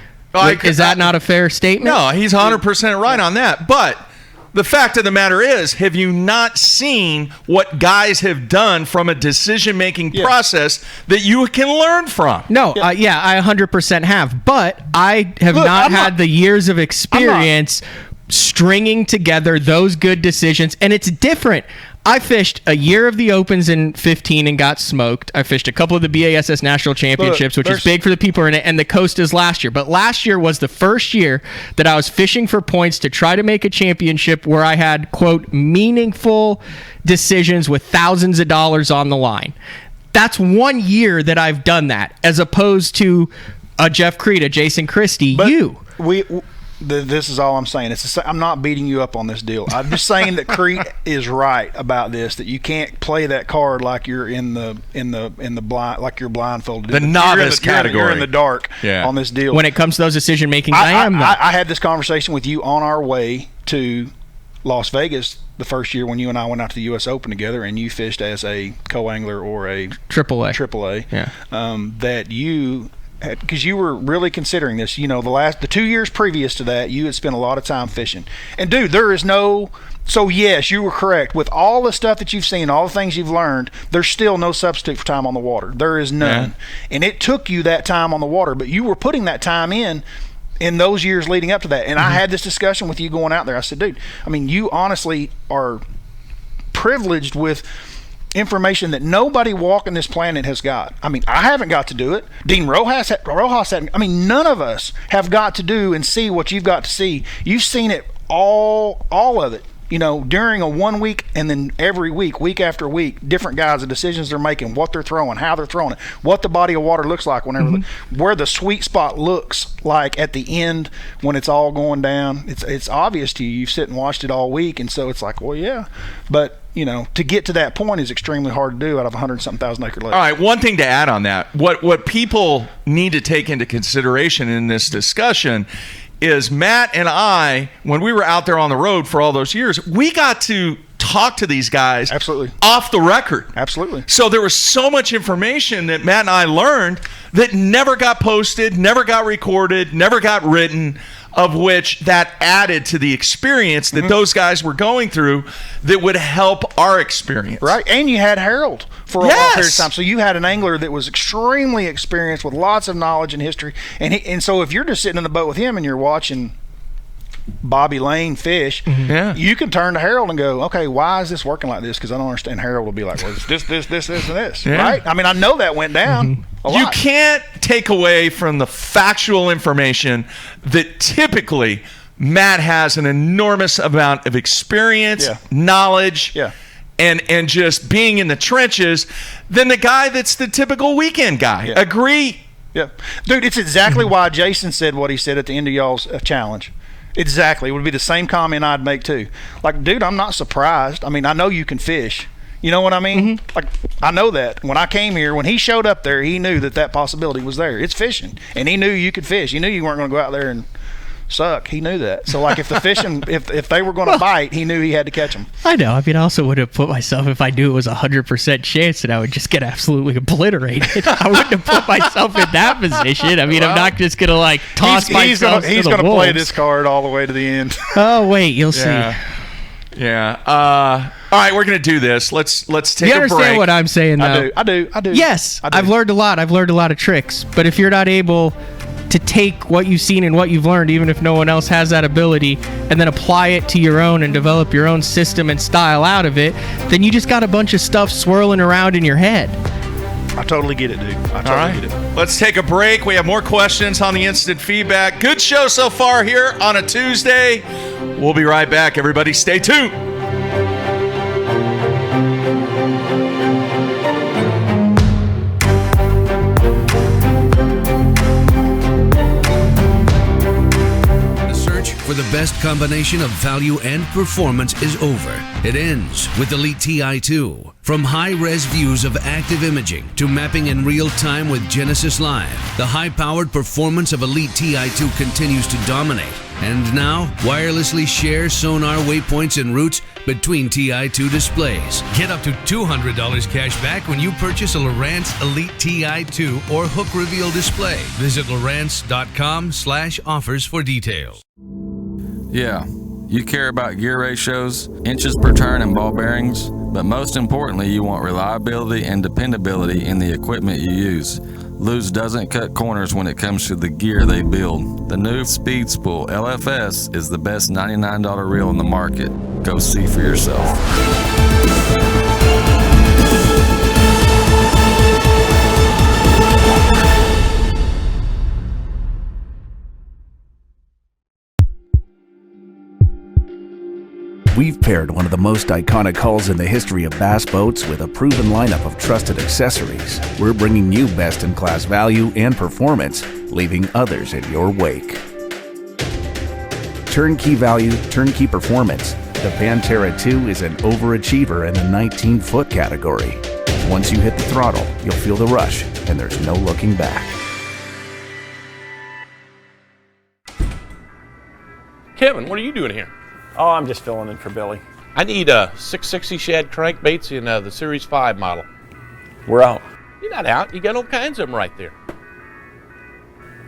Is that not a fair statement? No, he's 100% right on that. But the fact of the matter is, have you not seen what guys have done from a decision-making process that you can learn from? No, I 100% have. But I have not had the years of experience stringing together those good decisions. And it's different. I fished a year of the Opens in 15 and got smoked. I fished a couple of the BASS National Championships, which is big for the people in it, and the Costas last year. But last year was the first year that I was fishing for points to try to make a championship where I had, quote, meaningful decisions with thousands of dollars on the line. That's 1 year that I've done that, as opposed to a Jeff Creed, a Jason Christie, This is all I'm saying. I'm not beating you up on this deal. I'm just saying that Crete is right about this. That you can't play that card like you're in the blind, like you're blindfolded. The novice category. You're in the dark on this deal. When it comes to those decision making, I had this conversation with you on our way to Las Vegas the first year when you and I went out to the U.S. Open together, and you fished as a co-angler or a AAA. Yeah. That you. Because you were really considering this, the 2 years previous to that, you had spent a lot of time fishing. And dude, there is no. So yes, you were correct. With all the stuff that you've seen, all the things you've learned, there's still no substitute for time on the water. There is none. Yeah. And it took you that time on the water, but you were putting that time in those years leading up to that. And I had this discussion with you going out there. I said, dude, I mean, you honestly are privileged with information that nobody walking this planet has got. I mean, I haven't got to do it. Dean Rojas hadn't. I mean, none of us have got to do and see what you've got to see. You've seen it all of it. During a 1 week, and then every week after week, different guys, the decisions they're making, what they're throwing, how they're throwing it, what the body of water looks like whenever, where the sweet spot looks like at the end when it's all going down. It's obvious to you. You've sit and watched it all week, and so it's like, well, yeah, but to get to that point is extremely hard to do out of 100-something thousand acre lake. All right, one thing to add on that, what people need to take into consideration in this discussion is Matt and I, when we were out there on the road for all those years, we got to talk to these guys absolutely off the record. Absolutely. So there was so much information that Matt and I learned that never got posted, never got recorded, never got written, of which that added to the experience that those guys were going through that would help our experience. Right. And you had Harold for a long period of time. So you had an angler that was extremely experienced with lots of knowledge and history. And so if you're just sitting in the boat with him and you're watching Bobby Lane fish, you can turn to Harold and go, okay, why is this working like this? Because I don't understand. Harold will be like, well, it's this, and this. Yeah. Right? I mean, I know that went down a lot. You can't take away from the factual information that typically Matt has an enormous amount of experience, knowledge, and just being in the trenches than the guy that's the typical weekend guy. Yeah. Agree? Yeah. Dude, it's exactly why Jason said what he said at the end of y'all's challenge. Exactly. It would be the same comment I'd make too. Like, dude, I'm not surprised. I mean, I know you can fish. You know what I mean? Like, I know that. When I came here, when he showed up there, he knew that possibility was there. It's fishing. And he knew you could fish. He knew you weren't going to go out there and suck. He knew that. So, like, if the fishing, if they were going to bite, he knew he had to catch them. I know. I mean, I also would have put myself, if I knew it was 100% chance that I would just get absolutely obliterated. I wouldn't have put myself in that position. I mean, I'm not just going to, like, toss myself to the wolves. He's going to play this card all the way to the end. Oh, wait. You'll see. Yeah. All right, we're going to do this. Let's take a break. You understand what I'm saying, though? I do. Yes. I've learned a lot. I've learned a lot of tricks. But if you're not able to take what you've seen and what you've learned, even if no one else has that ability, and then apply it to your own and develop your own system and style out of it, then you just got a bunch of stuff swirling around in your head. I totally get it, dude. I totally get it. Let's take a break. We have more questions on the instant feedback. Good show so far here on a Tuesday. We'll be right back. Everybody stay tuned. For the best combination of value and performance is over. It ends with Elite TI2. From high-res views of active imaging to mapping in real time with Genesis Live, the high-powered performance of Elite TI2 continues to dominate. And now, wirelessly share sonar waypoints and routes between TI2 displays. Get up to $200 cash back when you purchase a Lowrance Elite TI2 or Hook Reveal display. Visit Lowrance.com/offers for details. Yeah, you care about gear ratios, inches per turn, and ball bearings, but most importantly, you want reliability and dependability in the equipment you use. Luz doesn't cut corners when it comes to the gear they build. The new Speed Spool LFS is the best $99 reel in the market. Go see for yourself. We've paired one of the most iconic hulls in the history of bass boats with a proven lineup of trusted accessories. We're bringing you best-in-class value and performance, leaving others in your wake. turnkey value, turnkey performance, the Pantera 2 is an overachiever in the 19-foot category. Once you hit the throttle, you'll feel the rush, and there's no looking back. Kevin, what are you doing here? Oh, I'm just filling in for Billy. I need 660 shad crankbaits in the Series 5 model. We're out. You're not out. You got all kinds of them right there.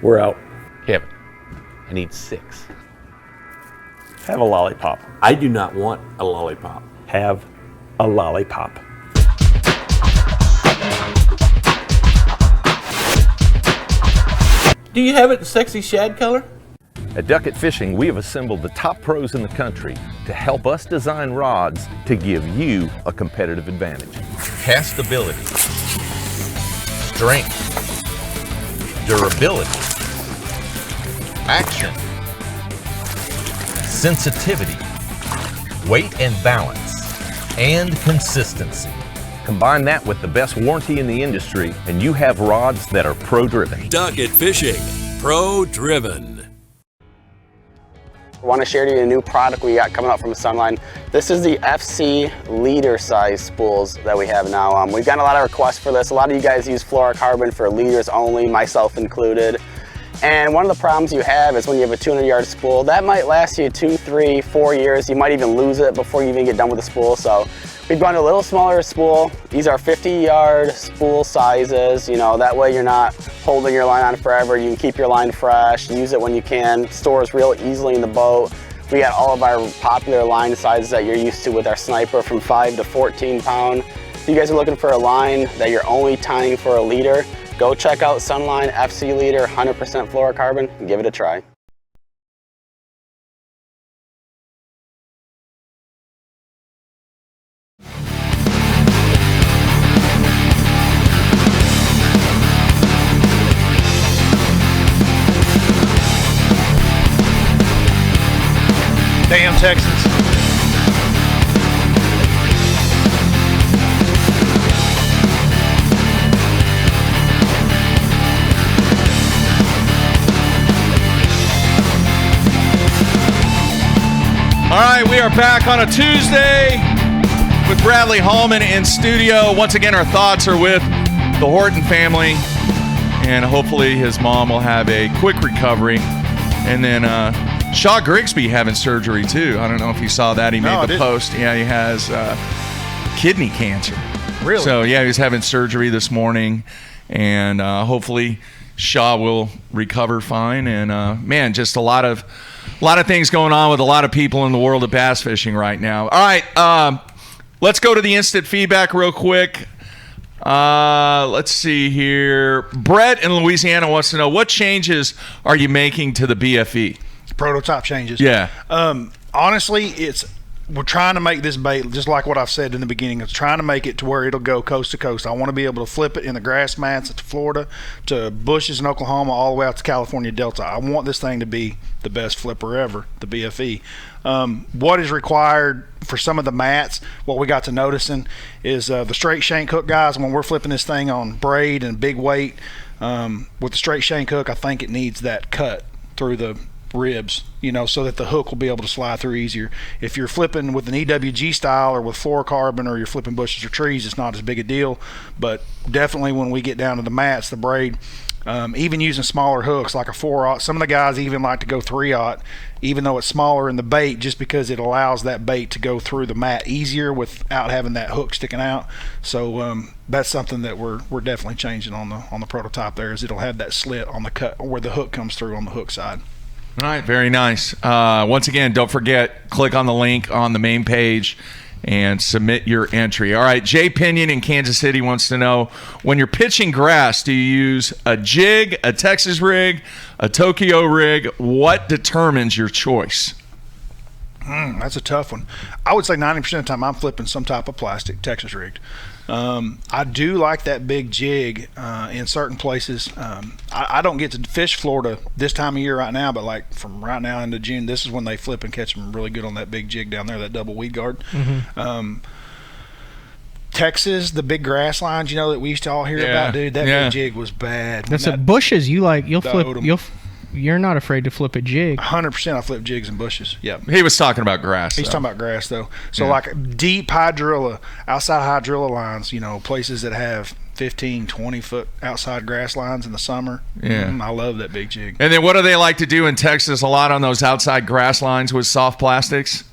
We're out. Kevin, I need 6. Have a lollipop. I do not want a lollipop. Have a lollipop. Do you have it in sexy shad color? At Duckett Fishing, we have assembled the top pros in the country to help us design rods to give you a competitive advantage. Castability, strength, durability, action, sensitivity, weight and balance, and consistency. Combine that with the best warranty in the industry, and you have rods that are pro-driven. Duckett Fishing, pro-driven. I want to share to you a new product we got coming out from Sunline. This is the FC leader size spools that we have now. We've gotten a lot of requests for this. A lot of you guys use fluorocarbon for leaders only, myself included. And one of the problems you have is when you have a 200-yard spool, that might last you 2, 3, 4 years. You might even lose it before you even get done with the spool. So we've gone to a little smaller spool. These are 50-yard spool sizes. You know, that way you're not holding your line on forever. You can keep your line fresh, use it when you can, stores real easily in the boat. We got all of our popular line sizes that you're used to with our Sniper from 5 to 14 pound. If you guys are looking for a line that you're only tying for a leader, go check out Sunline FC Leader 100% fluorocarbon and give it a try. Damn Texans. All right, we are back on a Tuesday with Bradley Hallman in studio. Once again, our thoughts are with the Horton family, and hopefully his mom will have a quick recovery. And then Shaw Grigsby having surgery too. I don't know if you saw that. He made the post. Yeah, he has kidney cancer. Really? So yeah, he was having surgery this morning, and hopefully Shaw will recover fine. And man, just a lot of things going on with a lot of people in the world of bass fishing right now. All right, let's go to the instant feedback real quick. Let's see here. Brett in Louisiana wants to know, what changes are you making to the BFE? Prototype changes. Yeah. Honestly, we're trying to make this bait, just like what I've said in the beginning, it's trying to make it to where it'll go coast to coast. I want to be able to flip it in the grass mats to Florida, to bushes in Oklahoma, all the way out to California Delta. I want this thing to be the best flipper ever, the BFE. What is required for some of the mats, what we got to noticing is the straight shank hook, guys. When we're flipping this thing on braid and big weight, with the straight shank hook, I think it needs that cut through the ribs, so that the hook will be able to slide through easier. If you're flipping with an EWG style or with fluorocarbon, or you're flipping bushes or trees, it's not as big a deal. But definitely when we get down to the mats, the braid, even using smaller hooks like a 4/0, some of the guys even like to go 3/0, even though it's smaller in the bait, just because it allows that bait to go through the mat easier without having that hook sticking out. So that's something that we're definitely changing on the prototype. There is it'll have that slit on the cut where the hook comes through on the hook side. All right, very nice. Once again, don't forget, click on the link on the main page and submit your entry. All right, Jay Pinion in Kansas City wants to know, when you're pitching grass, do you use a jig, a Texas rig, a Tokyo rig? What determines your choice? That's a tough one. I would say 90% of the time I'm flipping some type of plastic, Texas rigged. I do like that big jig in certain places. I don't get to fish Florida this time of year right now, but like from right now into June, this is when they flip and catch them really good on that big jig down there, that double weed guard. Mm-hmm. Texas, the big grass lines, that we used to all hear about, dude. That big jig was bad. That's bushes. You'll flip. you're not afraid to flip a jig. 100% I flip jigs and bushes. Yep. He was talking about grass. He's talking about grass, though. So, like deep hydrilla, outside hydrilla lines, places that have 15, 20-foot outside grass lines in the summer. Yeah. I love that big jig. And then what do they like to do in Texas a lot on those outside grass lines with soft plastics?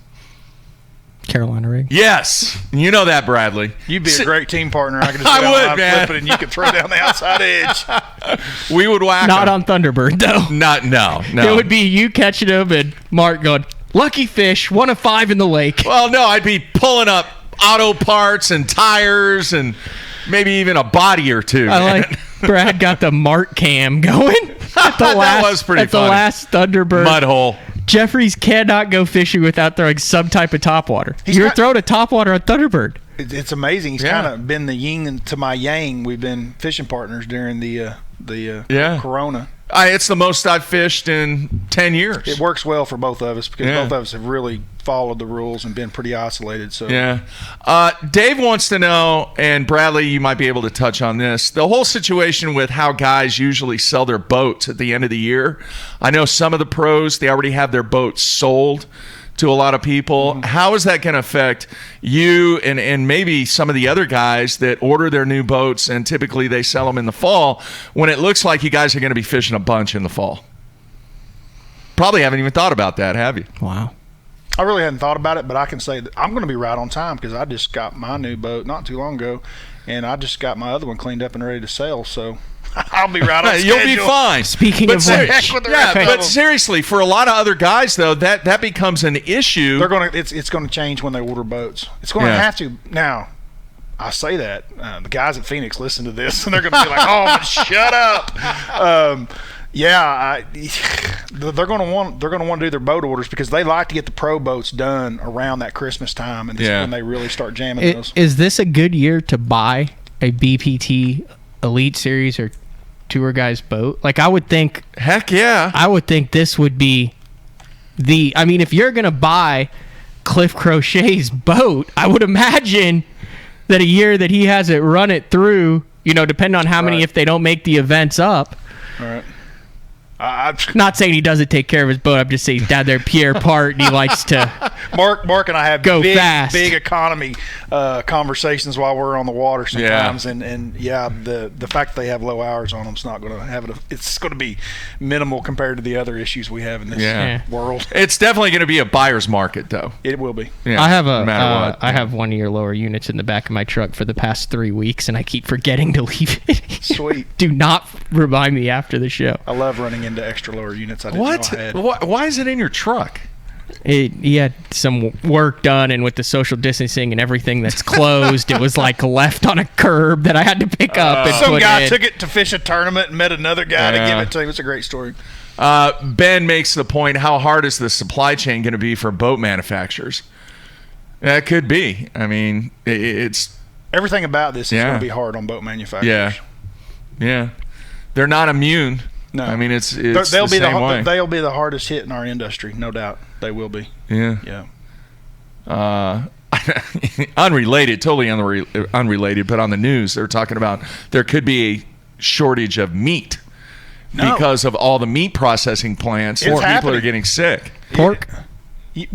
Carolina rig. Yes. You know that, Bradley. You'd be a great team partner. I could just I go would, down man. flip it and you could throw down the outside edge. We would whack Not them. on Thunderbird, though. No. It would be you catching them and Mark going, lucky fish, 1 of 5 in the lake. Well, no, I'd be pulling up auto parts and tires and maybe even a body or two. I like Brad got the Mark cam going at the That was pretty at funny. the last Thunderbird. Mud hole. Jeffries cannot go fishing without throwing some type of topwater. You're throwing a topwater on Thunderbird. It's amazing. He's kind of been the yin to my yang. We've been fishing partners during the Corona. It's the most I've fished in 10 years. It works well for both of us because both of us have really followed the rules and been pretty isolated. So Dave wants to know, and Bradley, you might be able to touch on this, the whole situation with how guys usually sell their boats at the end of the year. I know some of the pros, they already have their boats sold to a lot of people. How is that going to affect you and maybe some of the other guys that order their new boats and typically they sell them in the fall when it looks like you guys are going to be fishing a bunch in the fall? Probably haven't even thought about that, have you? Wow. I really hadn't thought about it, but I can say that I'm going to be right on time because I just got my new boat not too long ago, and I just got my other one cleaned up and ready to sail, so I'll be right on schedule. You'll be fine. Speaking of which, but seriously, for a lot of other guys though, that becomes an issue. They're going to it's going to change when they order boats. It's going to have to now. I say that the guys at Phoenix listen to this and they're going to be like, "Oh, but shut up." They're going to want to do their boat orders because they like to get the pro boats done around that Christmas time, and this is when they really start jamming those. Is this a good year to buy a BPT Elite Series or Tour Guys boat? Like, I would think, heck yeah, I would think this would be if you're gonna buy Cliff Crochet's boat, I would imagine that a year that he has it run it through, depending on how many, if they don't make the events up. All right. Not saying he doesn't take care of his boat. I'm just saying he's down there Pierre Part and he likes to Mark and I have go fast. Big economy conversations while we're on the water sometimes, and the fact that they have low hours on them is not going to have it. It's going to be minimal compared to the other issues we have in this world. It's definitely going to be a buyer's market, though. It will be. Yeah, I have no matter what. I have one of your lower units in the back of my truck for the past 3 weeks, and I keep forgetting to leave it. Sweet. Do not remind me after the show. I love running into extra lower units. I didn't know I had. Why is it in your truck? He had some work done, and with the social distancing and everything that's closed, it was like left on a curb that I had to pick up. And some put guy in. took it to fish a tournament and met another guy to give it to him. It's a great story. Ben makes the point, how hard is the supply chain going to be for boat manufacturers? That could be. I mean, it's... Everything about this is going to be hard on boat manufacturers. Yeah. They're not immune. No. I mean, it's they'll the same way. They'll be the hardest hit in our industry, no doubt. They will be. Yeah. Unrelated, totally unrelated, but on the news, they're talking about there could be a shortage of meat because of all the meat processing plants. People are getting sick. Pork?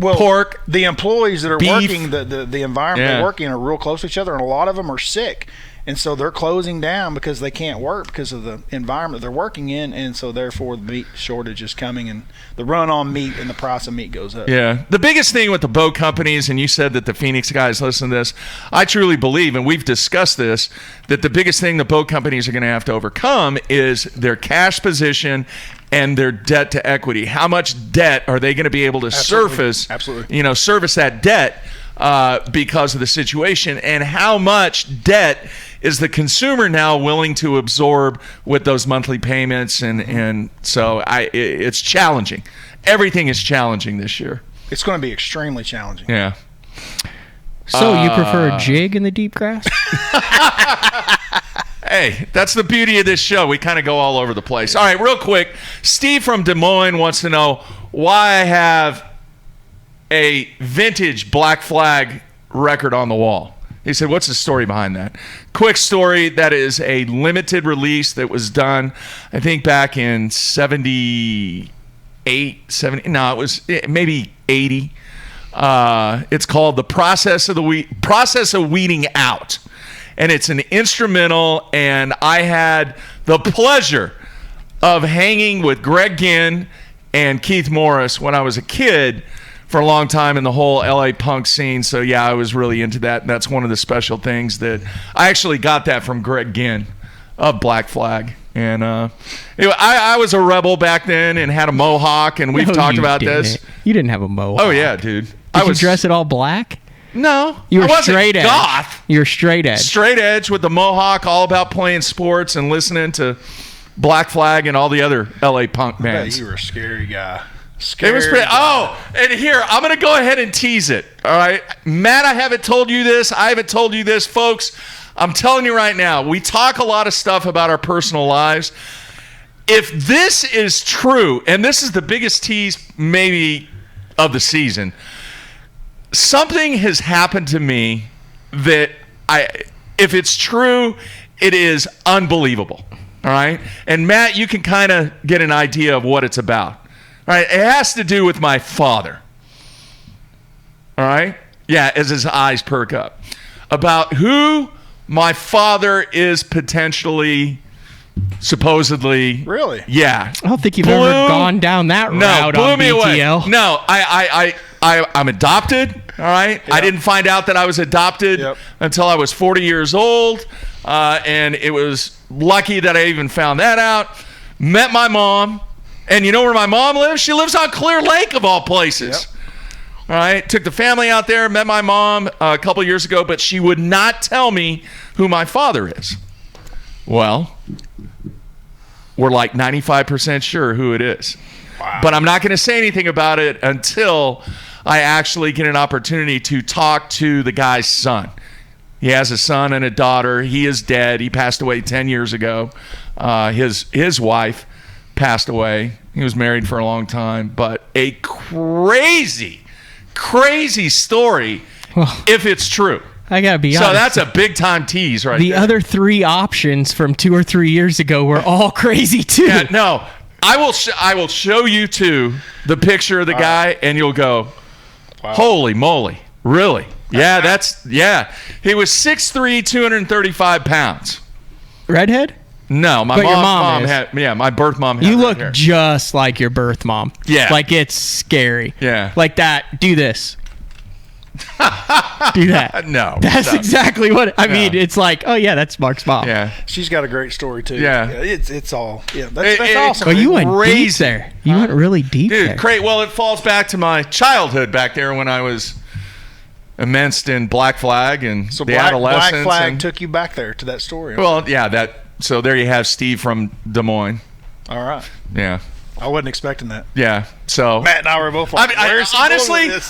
Pork. The employees that are beef. working, the environment they're working are real close to each other, and a lot of them are sick. And so they're closing down because they can't work because of the environment they're working in, and so therefore the meat shortage is coming, and the run on meat and the price of meat goes up. Yeah. The biggest thing with the boat companies, and you said that the Phoenix guys listen to this, I truly believe, and we've discussed this, that the biggest thing the boat companies are going to have to overcome is their cash position and their debt to equity. How much debt are they going to be able to service that debt because of the situation, and how much debt is the consumer now willing to absorb with those monthly payments? And so it's challenging. Everything is challenging this year. It's going to be extremely challenging. Yeah. So you prefer a jig in the deep grass? Hey, that's the beauty of this show. We kind of go all over the place. All right, real quick. Steve from Des Moines wants to know why I have a vintage Black Flag record on the wall. He said, what's the story behind that? Quick story, that is a limited release that was done, I think, back in 78, 70. No, it was maybe 80. It's called The Process of Weeding Out. And it's an instrumental, and I had the pleasure of hanging with Greg Ginn and Keith Morris when I was a kid for a long time in the whole LA punk scene. So yeah, I was really into that. And that's one of the special things that I actually got that from Greg Ginn of Black Flag. And anyway, I was a rebel back then and had a mohawk, and we've talked about this. You didn't have a mohawk. Oh yeah, dude. Did you dress it all black? No, you were I wasn't straight edge. Goth. You were straight edge. Straight edge with the mohawk, all about playing sports and listening to Black Flag and all the other LA punk bands. You were a scary guy. It was pretty. Oh, and here, I'm going to go ahead and tease it. All right. Matt, I haven't told you this. I haven't told you this, folks. I'm telling you right now, we talk a lot of stuff about our personal lives. If this is true, and this is the biggest tease maybe of the season, something has happened to me that if it's true, it is unbelievable. All right. And Matt, you can kind of get an idea of what it's about. All right, it has to do with my father. All right? Yeah, as his eyes perk up. About who my father is potentially, supposedly. Really? Yeah. I don't think you've ever gone down that route on BTL. Away. No, I'm adopted, all right? Yep. I didn't find out that I was adopted until I was 40 years old, and it was lucky that I even found that out. Met my mom. And you know where my mom lives? She lives on Clear Lake, of all places. Yep. All right. Took the family out there, met my mom a couple years ago, but she would not tell me who my father is. Well, we're like 95% sure who it is. Wow. But I'm not going to say anything about it until I actually get an opportunity to talk to the guy's son. He has a son and a daughter. He is dead. He passed away 10 years ago. His wife passed away. He was married for a long time, but a crazy story if it's true. I gotta be honest. So that's a big time tease right there. The other 3 options from 2 or 3 years ago were all crazy too. Yeah, no. I will show you too the picture of the guy, and you'll go, wow. Holy moly. Really? Yeah, he was 6'3", 235 pounds. Redhead? No, my mom had. Yeah, my birth mom had. You look just like your birth mom. Yeah, like it's scary. Yeah, like that. Do this. Do that. No, that's exactly what I mean. It's like, oh yeah, that's Mark's mom. Yeah, she's got a great story too. Yeah, it's all. Yeah, that's awesome. Well, you went deep there. You went really deep, dude. Great. Well, it falls back to my childhood back there when I was immersed in Black Flag and the adolescence. Black Flag took you back there to that story. Well, yeah, So there you have Steve from Des Moines. All right. Yeah. I wasn't expecting that. Yeah. So Matt and I were both like,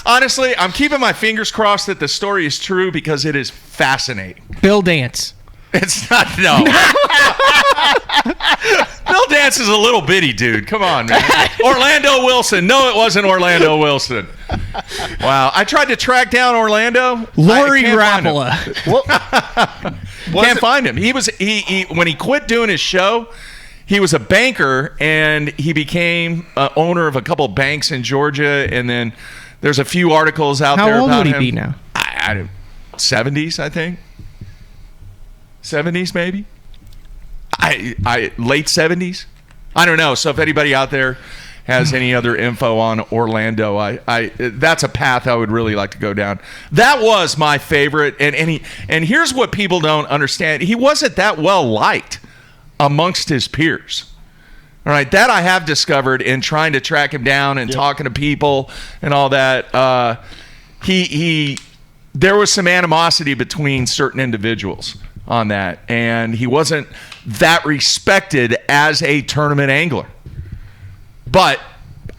honestly, I'm keeping my fingers crossed that the story is true because it is fascinating. Bill Dance. It's not. No. Bill Dance is a little bitty dude. Come on, man. Orlando Wilson. No, it wasn't Orlando Wilson. Wow. I tried to track down Orlando. Lori Rapala. Can't find him. He when he quit doing his show, he was a banker, and he became owner of a couple banks in Georgia. And then there's a few articles out there about him. How old would he be now? 70s, I think. 70s, maybe. I late 70s. I don't know. So if anybody out there has any other info on Orlando, I that's a path I would really like to go down. That was my favorite, and here's what people don't understand: he wasn't that well liked amongst his peers. All right, that I have discovered in trying to track him down and talking to people and all that. There was some animosity between certain individuals on that, and he wasn't that respected as a tournament angler. But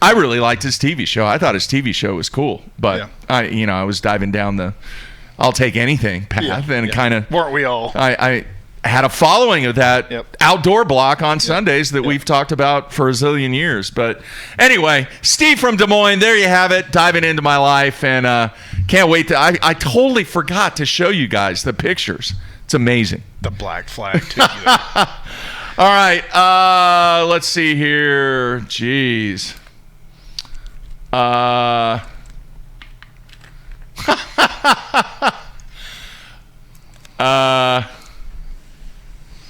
I really liked his TV show. I thought his TV show was cool. But I was diving down the I'll take anything path, and kind of weren't we all? I had a following of that outdoor block on Sundays that we've talked about for a zillion years. But anyway, Steve from Des Moines, there you have it, diving into my life and Can't wait to. I totally forgot to show you guys the pictures. It's amazing. The black flag too. All right, let's see here. Jeez.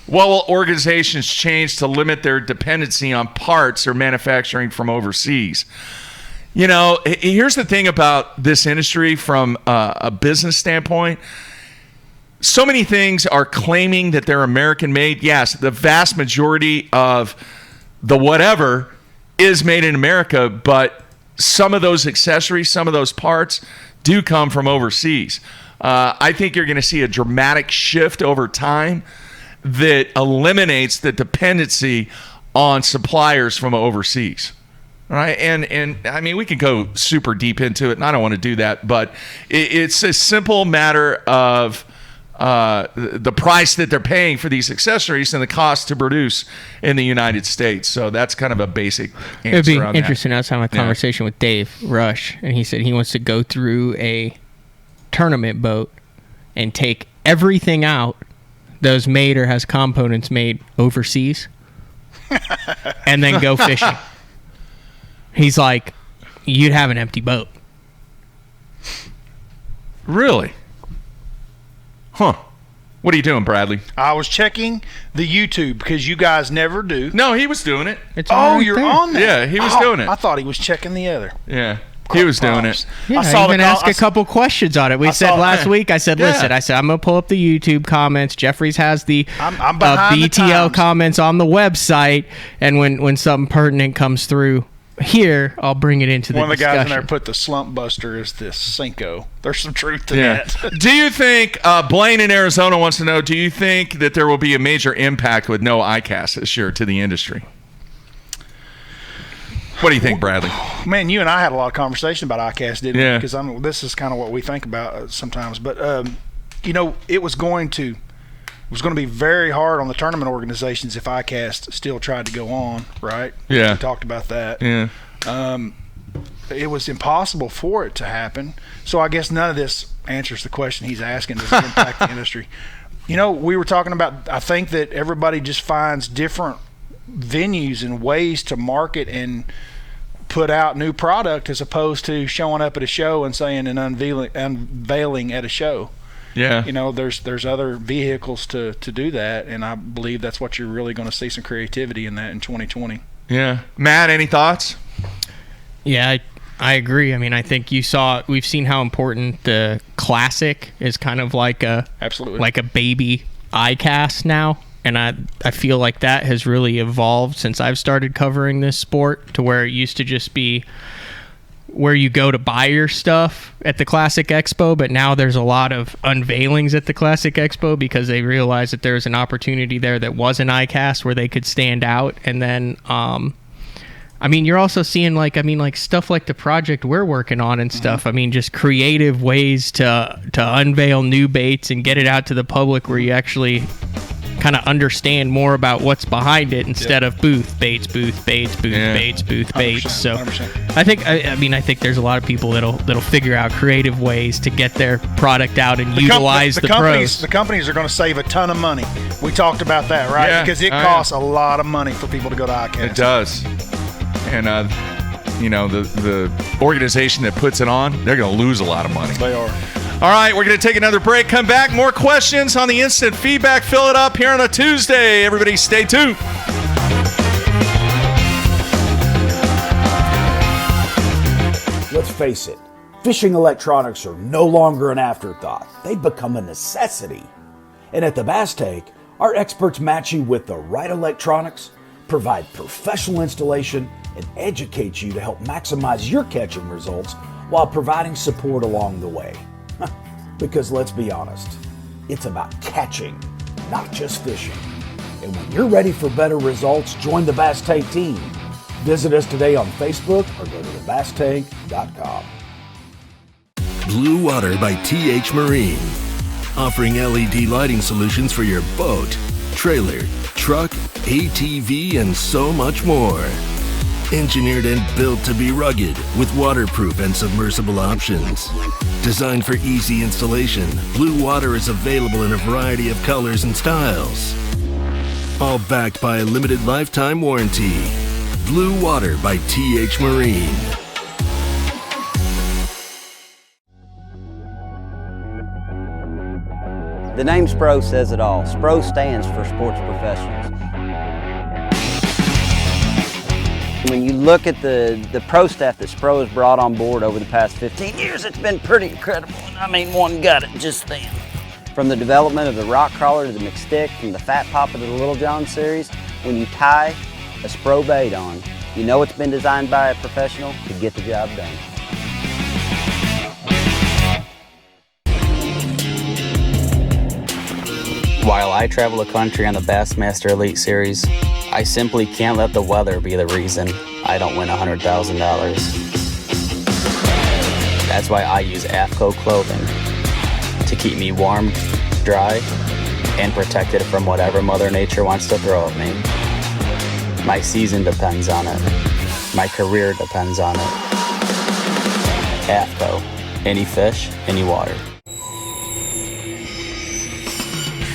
What will organizations change to limit their dependency on parts or manufacturing from overseas? You know, here's the thing about this industry from a business standpoint. So many things are claiming that they're American made. Yes, the vast majority of the whatever is made in America, but some of those accessories, some of those parts do come from overseas. I think you're going to see a dramatic shift over time that eliminates the dependency on suppliers from overseas. All right, and I mean, we could go super deep into it, and I don't want to do that, but it's a simple matter of the price that they're paying for these accessories and the cost to produce in the United States. So that's kind of a basic answer. It'd be on interesting. That. I was having a conversation with Dave Rush, and he said he wants to go through a tournament boat and take everything out that was made or has components made overseas and then go fishing. He's like, you'd have an empty boat. Really? Huh. What are you doing, Bradley? I was checking the YouTube because you guys never do. No, he was doing it. It's you're on that? Yeah, he was doing it. I thought he was checking the other. Yeah. He was doing it. Yeah, I even asked a couple questions on it. We said last week, I said, listen, I'm going to pull up the YouTube comments. Jeffries has the I'm behind the BTL times. comments on the website. And when something pertinent comes through here, I'll bring it into the discussion. One of the guys in there discussion. put the slump buster as this Cinco. There's some truth to Yeah. that. Do you think, Blaine in Arizona wants to know, do you think that there will be a major impact with no ICAST this year to the industry? What do you think, Bradley? Man, you and I had a lot of conversation about ICAST, didn't Yeah. we? Because this is kind of what we think about sometimes. But you know, it was going to be very hard on the tournament organizations if ICAST still tried to go on, right? Yeah. We talked about that. Yeah. It was impossible for it to happen. So I guess none of this answers the question he's asking. Does it impact the industry? You know, we were talking about, I think that everybody just finds different venues and ways to market and put out new product as opposed to showing up at a show and saying and unveiling at a show. Yeah. You know, there's other vehicles to do that, and I believe that's what you're really going to see some creativity in that in 2020. Yeah. Matt, any thoughts? Yeah, I agree. I mean, I think we've seen how important the Classic is kind of like absolutely like a baby ICAST now. And I feel like that has really evolved since I've started covering this sport to where it used to just be where you go to buy your stuff at the Classic Expo, but now there's a lot of unveilings at the Classic Expo because they realized that there's an opportunity there that wasn't ICAST where they could stand out. And then, I mean, you're also seeing like stuff like the project we're working on and stuff. I mean, just creative ways to unveil new baits and get it out to the public where you actually kind of understand more about what's behind it instead of booth baits. So 100%. I think there's a lot of people that'll figure out creative ways to get their product out and utilize the pros. The companies are going to save a ton of money. We talked about that, right? Yeah. Because it costs a lot of money for people to go to ICAST. It does. And you know, the organization that puts it on, they're going to lose a lot of money. They are. All right, we're going to take another break. Come back. More questions on the instant feedback. Fill it up here on a Tuesday. Everybody stay tuned. Let's face it, fishing electronics are no longer an afterthought. They've become a necessity. And at the Bass Tank, our experts match you with the right electronics, provide professional installation, and educate you to help maximize your catching results while providing support along the way. Because let's be honest, it's about catching, not just fishing. And when you're ready for better results, join the Bass Tank team. Visit us today on Facebook or go to thebasstank.com. Blue Water by TH Marine. Offering LED lighting solutions for your boat, trailer, truck, ATV, and so much more. Engineered and built to be rugged with waterproof and submersible options. Designed for easy installation, Blue Water is available in a variety of colors and styles. All backed by a limited lifetime warranty. Blue Water by TH Marine. The name SPRO says it all. SPRO stands for Sports Professionals. When you look at the pro staff that SPRO has brought on board over the past 15 years, it's been pretty incredible. I mean, one got it just then. From the development of the Rock Crawler to the McStick, from the Fat Popper to the Little John series, when you tie a SPRO bait on, you know it's been designed by a professional to get the job done. While I travel the country on the Bassmaster Elite Series, I simply can't let the weather be the reason I don't win $100,000. That's why I use AFCO clothing to keep me warm, dry, and protected from whatever Mother Nature wants to throw at me. My season depends on it. My career depends on it. AFCO, any fish, any water.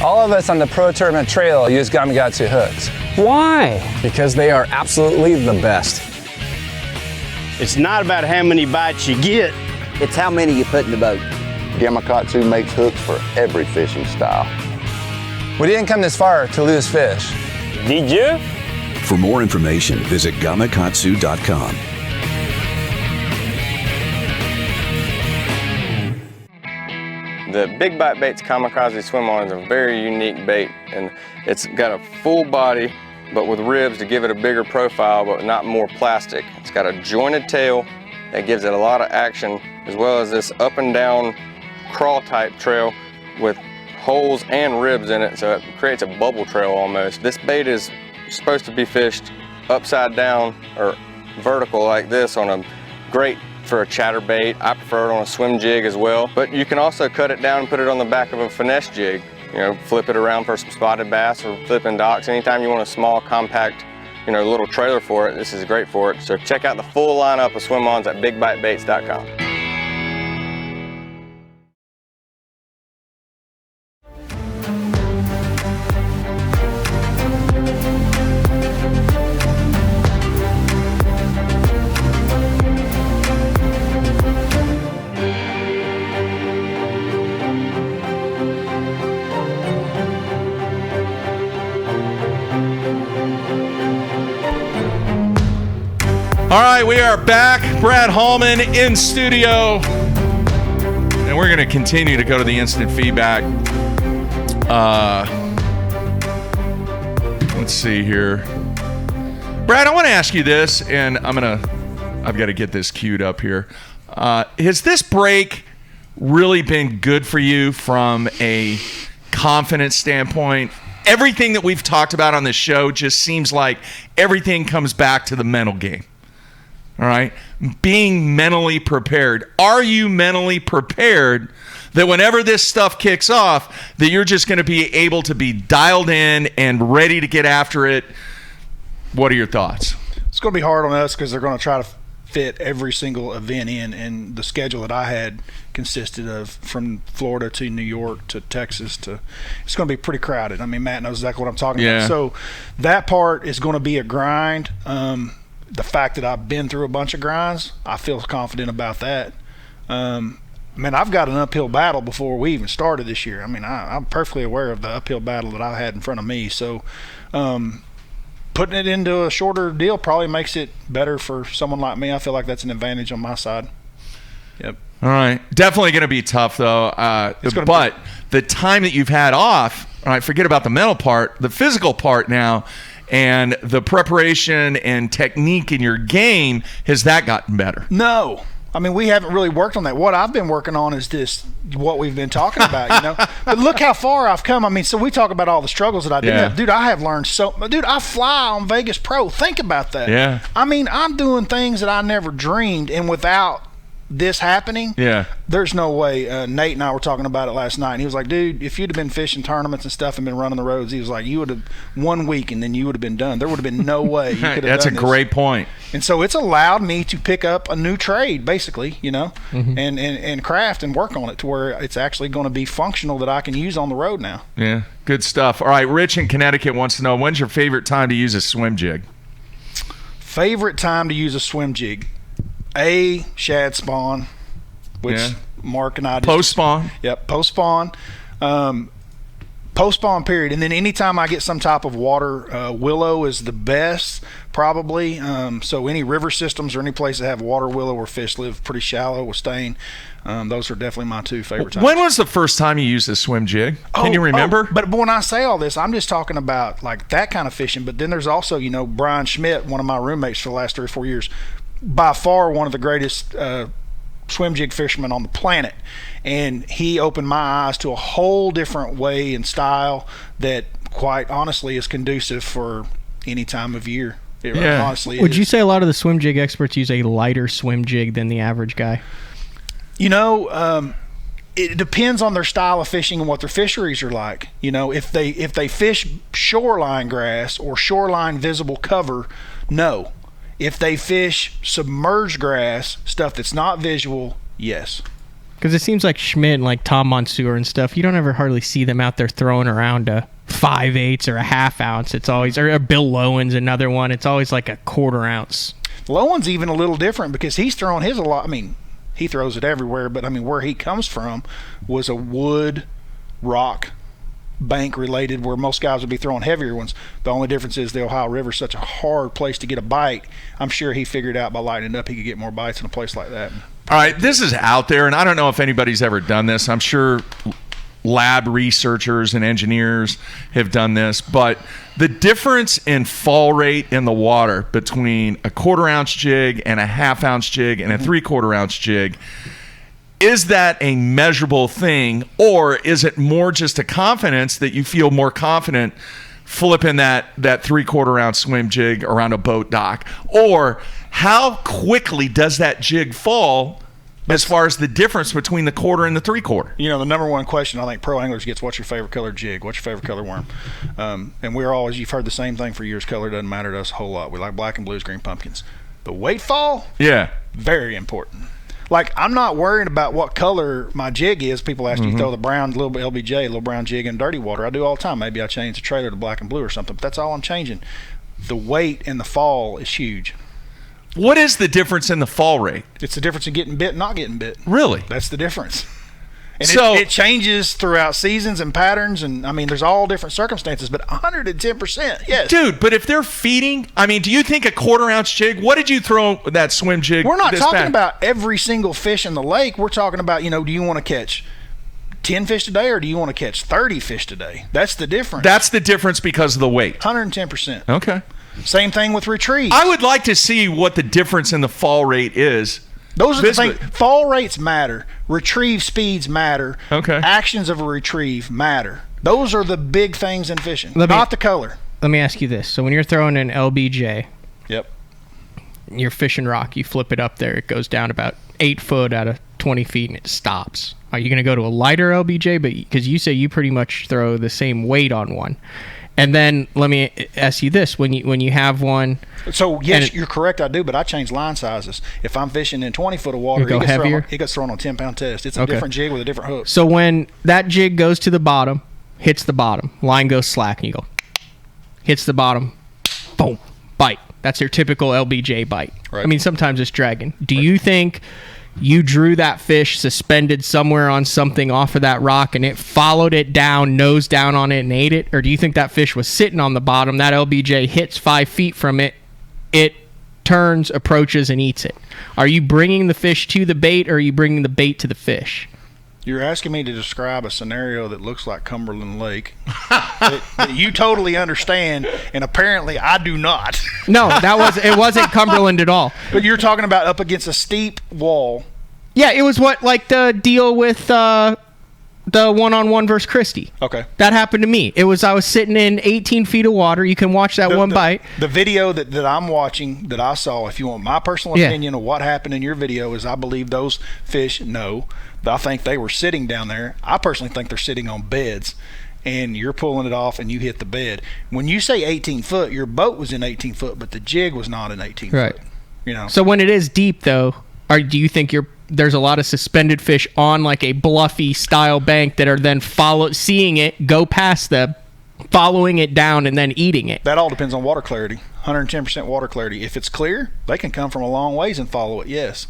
All of us on the Pro Tournament Trail use Gamakatsu hooks. Why? Because they are absolutely the best. It's not about how many bites you get. It's how many you put in the boat. Gamakatsu makes hooks for every fishing style. We didn't come this far to lose fish. Did you? For more information, visit gamakatsu.com. The Big Bite Baits Kamikaze Swim-On is a very unique bait, and it's got a full body but with ribs to give it a bigger profile but not more plastic. It's got a jointed tail that gives it a lot of action, as well as this up and down crawl type trail with holes and ribs in it, so it creates a bubble trail almost. This bait is supposed to be fished upside down or vertical like this on a grate for a chatterbait. I prefer it on a swim jig as well, but you can also cut it down and put it on the back of a finesse jig. You know, flip it around for some spotted bass or flipping docks. Anytime you want a small, compact, you know, little trailer for it, this is great for it. So check out the full lineup of swim-ons at bigbitebaits.com. All right, we are back. Brad Hallman in studio. And we're going to continue to go to the instant feedback. Let's see here. Brad, I want to ask you this, and I've got to get this queued up here. Has this break really been good for you from a confidence standpoint? Everything that we've talked about on this show just seems like everything comes back to the mental game. All right, being mentally prepared. Are you mentally prepared that whenever this stuff kicks off, that you're just going to be able to be dialed in and ready to get after it? What are your thoughts? It's going to be hard on us because they're going to try to fit every single event in, and the schedule that I had consisted of from Florida to New York to Texas to, it's going to be pretty crowded. I mean, Matt knows exactly what I'm talking about. So that part is going to be a grind. The fact that I've been through a bunch of grinds, I feel confident about that. Man, I've got an uphill battle before we even started this year. I mean, I'm perfectly aware of the uphill battle that I had in front of me. So putting it into a shorter deal probably makes it better for someone like me. I feel like that's an advantage on my side. Yep. All right. Definitely going to be tough, though. But the time that you've had off, all right, forget about the mental part, the physical part now, and the preparation and technique in your game, has that gotten better? No. I mean, we haven't really worked on that. What I've been working on is this, what we've been talking about, you know. But look how far I've come. I mean, so we talk about all the struggles that I did have. Dude, I have learned dude, I fly on Vegas Pro. Think about that. Yeah. I mean, I'm doing things that I never dreamed, and without this happening, there's no way. Nate and I were talking about it last night, and he was like, dude, if you'd have been fishing tournaments and stuff and been running the roads, he was like, you would have 1 week and then you would have been done. There would have been no way you could have That's done a great point. And so it's allowed me to pick up a new trade, basically, you know, Mm-hmm. and craft and work on it to where it's actually going to be functional that I can use on the road now. Yeah, good stuff. All right, Rich in Connecticut wants to know, when's your favorite time to use a swim jig? Favorite time to use a swim jig? Shad spawn, which Mark and I just, post spawn. Yep, post spawn. Post spawn period, and then anytime I get some type of water, willow is the best probably. So any river systems or any place that have water willow where fish live pretty shallow will stain. Those are definitely my two favorite times. When was the first time you used a swim jig? Can you remember? But when I say all this, I'm just talking about like that kind of fishing. But then there's also, you know, Brian Schmidt, one of my roommates for the last 3 or 4 years, by far one of the greatest swim jig fishermen on the planet, and he opened my eyes to a whole different way and style that quite honestly is conducive for any time of year. It honestly Would is. you say a lot of the swim jig experts use a lighter swim jig than the average guy? You know, it depends on their style of fishing and what their fisheries are like. You know, if they fish shoreline grass or shoreline visible cover, no. If they fish submerged grass, stuff that's not visual, yes. Because it seems like Schmidt and like Tom Monsoor and stuff, you don't ever hardly see them out there throwing around a 5/8 or a ½ ounce. It's always, or Bill Lowen's another one. It's always like a 1/4 ounce. Lowen's even a little different because he's throwing his a lot. I mean, he throws it everywhere, but I mean, where he comes from was a wood, rock, bank related, where most guys would be throwing heavier ones. The only difference is the Ohio River is such a hard place to get a bite. I'm sure he figured out by lighting it up he could get more bites in a place like that. All right, this is out there, and I don't know if anybody's ever done this. I'm sure lab researchers and engineers have done this, but the difference in fall rate in the water between a 1/4 ounce jig and a ½ ounce jig and a 3/4 ounce jig, is that a measurable thing, or is it more just a confidence that you feel more confident flipping that 3/4 ounce swim jig around a boat dock? Or how quickly does that jig fall as far as the difference between the 1/4 and the 3/4? You know, the number one question I think pro anglers gets, what's your favorite color jig? What's your favorite color worm? And we're always, you've heard the same thing for years, color doesn't matter to us a whole lot. We like black and blues, green pumpkins. The weight fall, very important. Like, I'm not worried about what color my jig is. People ask you throw the brown, little LBJ, little brown jig in dirty water. I do all the time. Maybe I change the trailer to black and blue or something, but that's all I'm changing. The weight and the fall is huge. What is the difference in the fall rate? It's the difference in getting bit and not getting bit. Really? That's the difference. And so it changes throughout seasons and patterns, and I mean, there's all different circumstances, but 110%, yes. Dude, but if they're feeding, I mean, do you think a 1/4 ounce jig, what did you throw that swim jig? We're not this talking back? about every single fish in the lake. We're talking about, you know, do you want to catch 10 fish today or do you want to catch 30 fish today? That's the difference. That's the difference because of the weight. 110%. Okay. Same thing with retrieve. I would like to see what the difference in the fall rate is. Those are the things. Fall rates matter. Retrieve speeds matter. Okay. Actions of a retrieve matter. Those are the big things in fishing, not the color. Let me ask you this. So when you're throwing an LBJ, yep, you're fishing rock, you flip it up there, it goes down about 8 foot out of 20 feet and it stops. Are you going to go to a lighter LBJ? But because you say you pretty much throw the same weight on one. And then let me ask you this: when you have one, so yes, you're correct. I do, but I change line sizes. If I'm fishing in 20 foot of water, it gets thrown on 10-pound test. It's a different jig with a different hook. So when that jig goes to the bottom, hits the bottom, line goes slack, and you go, hits the bottom, boom, bite. That's your typical LBJ bite. Right. I mean, sometimes it's dragging. Do you think you drew that fish suspended somewhere on something off of that rock and it followed it down, nose down on it and ate it? Or do you think that fish was sitting on the bottom, that LBJ hits 5 feet from it, it turns, approaches, and eats it? Are you bringing the fish to the bait or are you bringing the bait to the fish? You're asking me to describe a scenario that looks like Cumberland Lake that you totally understand, and apparently I do not. No, it wasn't Cumberland at all. But you're talking about up against a steep wall. Yeah, it was like the deal with the one-on-one versus Christie. Okay. That happened to me. I was sitting in 18 feet of water. You can watch that bite. The video that I'm watching, that I saw, if you want my personal opinion of what happened in your video, is I believe those fish, I think they were sitting down there. I personally think they're sitting on beds, and you're pulling it off and you hit the bed. When you say 18 foot, your boat was in 18 foot, but the jig was not in 18 foot. You know. So when it is deep, though, do you think there's a lot of suspended fish on like a bluffy style bank that are then seeing it go past them, following it down, and then eating it? That all depends on water clarity. 110% water clarity. If it's clear, they can come from a long ways and follow it. Yes.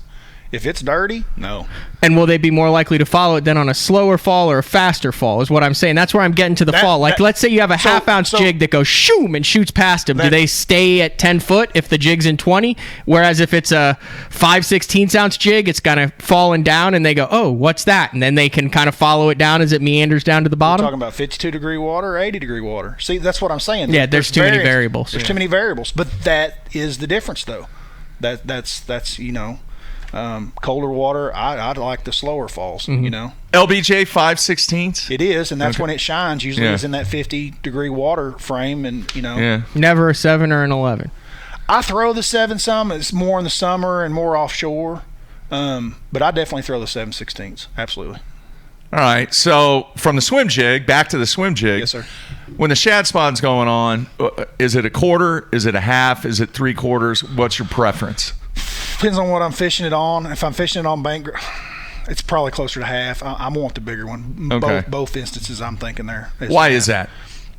If it's dirty, no. And will they be more likely to follow it then on a slower fall or a faster fall is what I'm saying. That's where I'm getting to the fall. Like, let's say you have a half-ounce jig that goes shoom and shoots past them. Do they stay at 10 foot if the jig's in 20? Whereas if it's a 5/16-ounce jig, it's kind of falling down, and they go, oh, what's that? And then they can kind of follow it down as it meanders down to the bottom. We're talking about 52-degree water or 80-degree water. See, that's what I'm saying. Yeah, there's too many variables. There's too many variables. But that is the difference, though. That's you know... colder water, I like the slower falls, you know. LBJ 5/16? It is, and that's when it shines. Usually it's in that 50-degree water frame, and, you know. Yeah. Never a 7 or an 11. I throw the 7 some. It's more in the summer and more offshore. But I definitely throw the 7/16. Absolutely. All right, so from the swim jig, back to the swim jig. Yes, sir. When the shad spawn's going on, is it a quarter? Is it a half? Is it 3/4? What's your preference? Depends on what I'm fishing it on. If I'm fishing it on bank, it's probably closer to half. I want the bigger one. Okay. Both instances I'm thinking there. Why is that?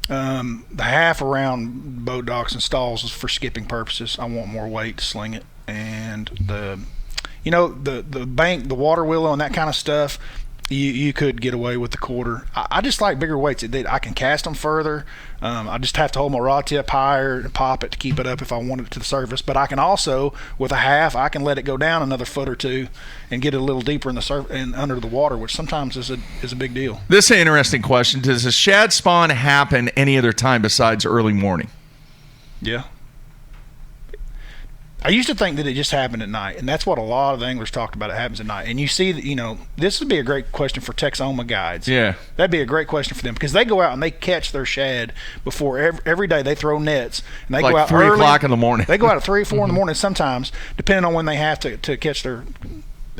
The half around boat docks and stalls is for skipping purposes. I want more weight to sling it. And the bank, the water willow and that kind of stuff, you could get away with the quarter. I just like bigger weights. I can cast them further. I just have to hold my rod tip higher and pop it to keep it up if I want it to the surface. But I can also, with a half, I can let it go down another foot or two and get it a little deeper in the and under the water, which sometimes is a big deal. This is an interesting question. Does a shad spawn happen any other time besides early morning? Yeah. I used to think that it just happened at night, and that's what a lot of the anglers talked about. It happens at night. And you see that, you know, this would be a great question for Texoma guides. Yeah. That'd be a great question for them because they go out and they catch their shad before every day. They throw nets, and they like go out 3 early. o'clock in the morning. They go out at 3 or 4 in the morning sometimes, depending on when they have to catch their.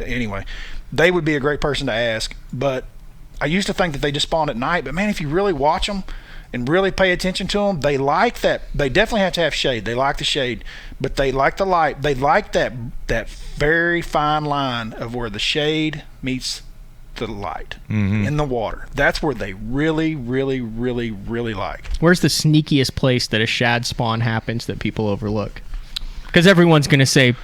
Anyway, they would be a great person to ask. But I used to think that they just spawned at night. But man, if you really watch them and really pay attention to them, they like that. They definitely have to have shade. They like the shade, but they like the light. They like that very fine line of where the shade meets the light in the water. That's where they really, really, really, really like. Where's the sneakiest place that a shad spawn happens that people overlook? Because everyone's going to say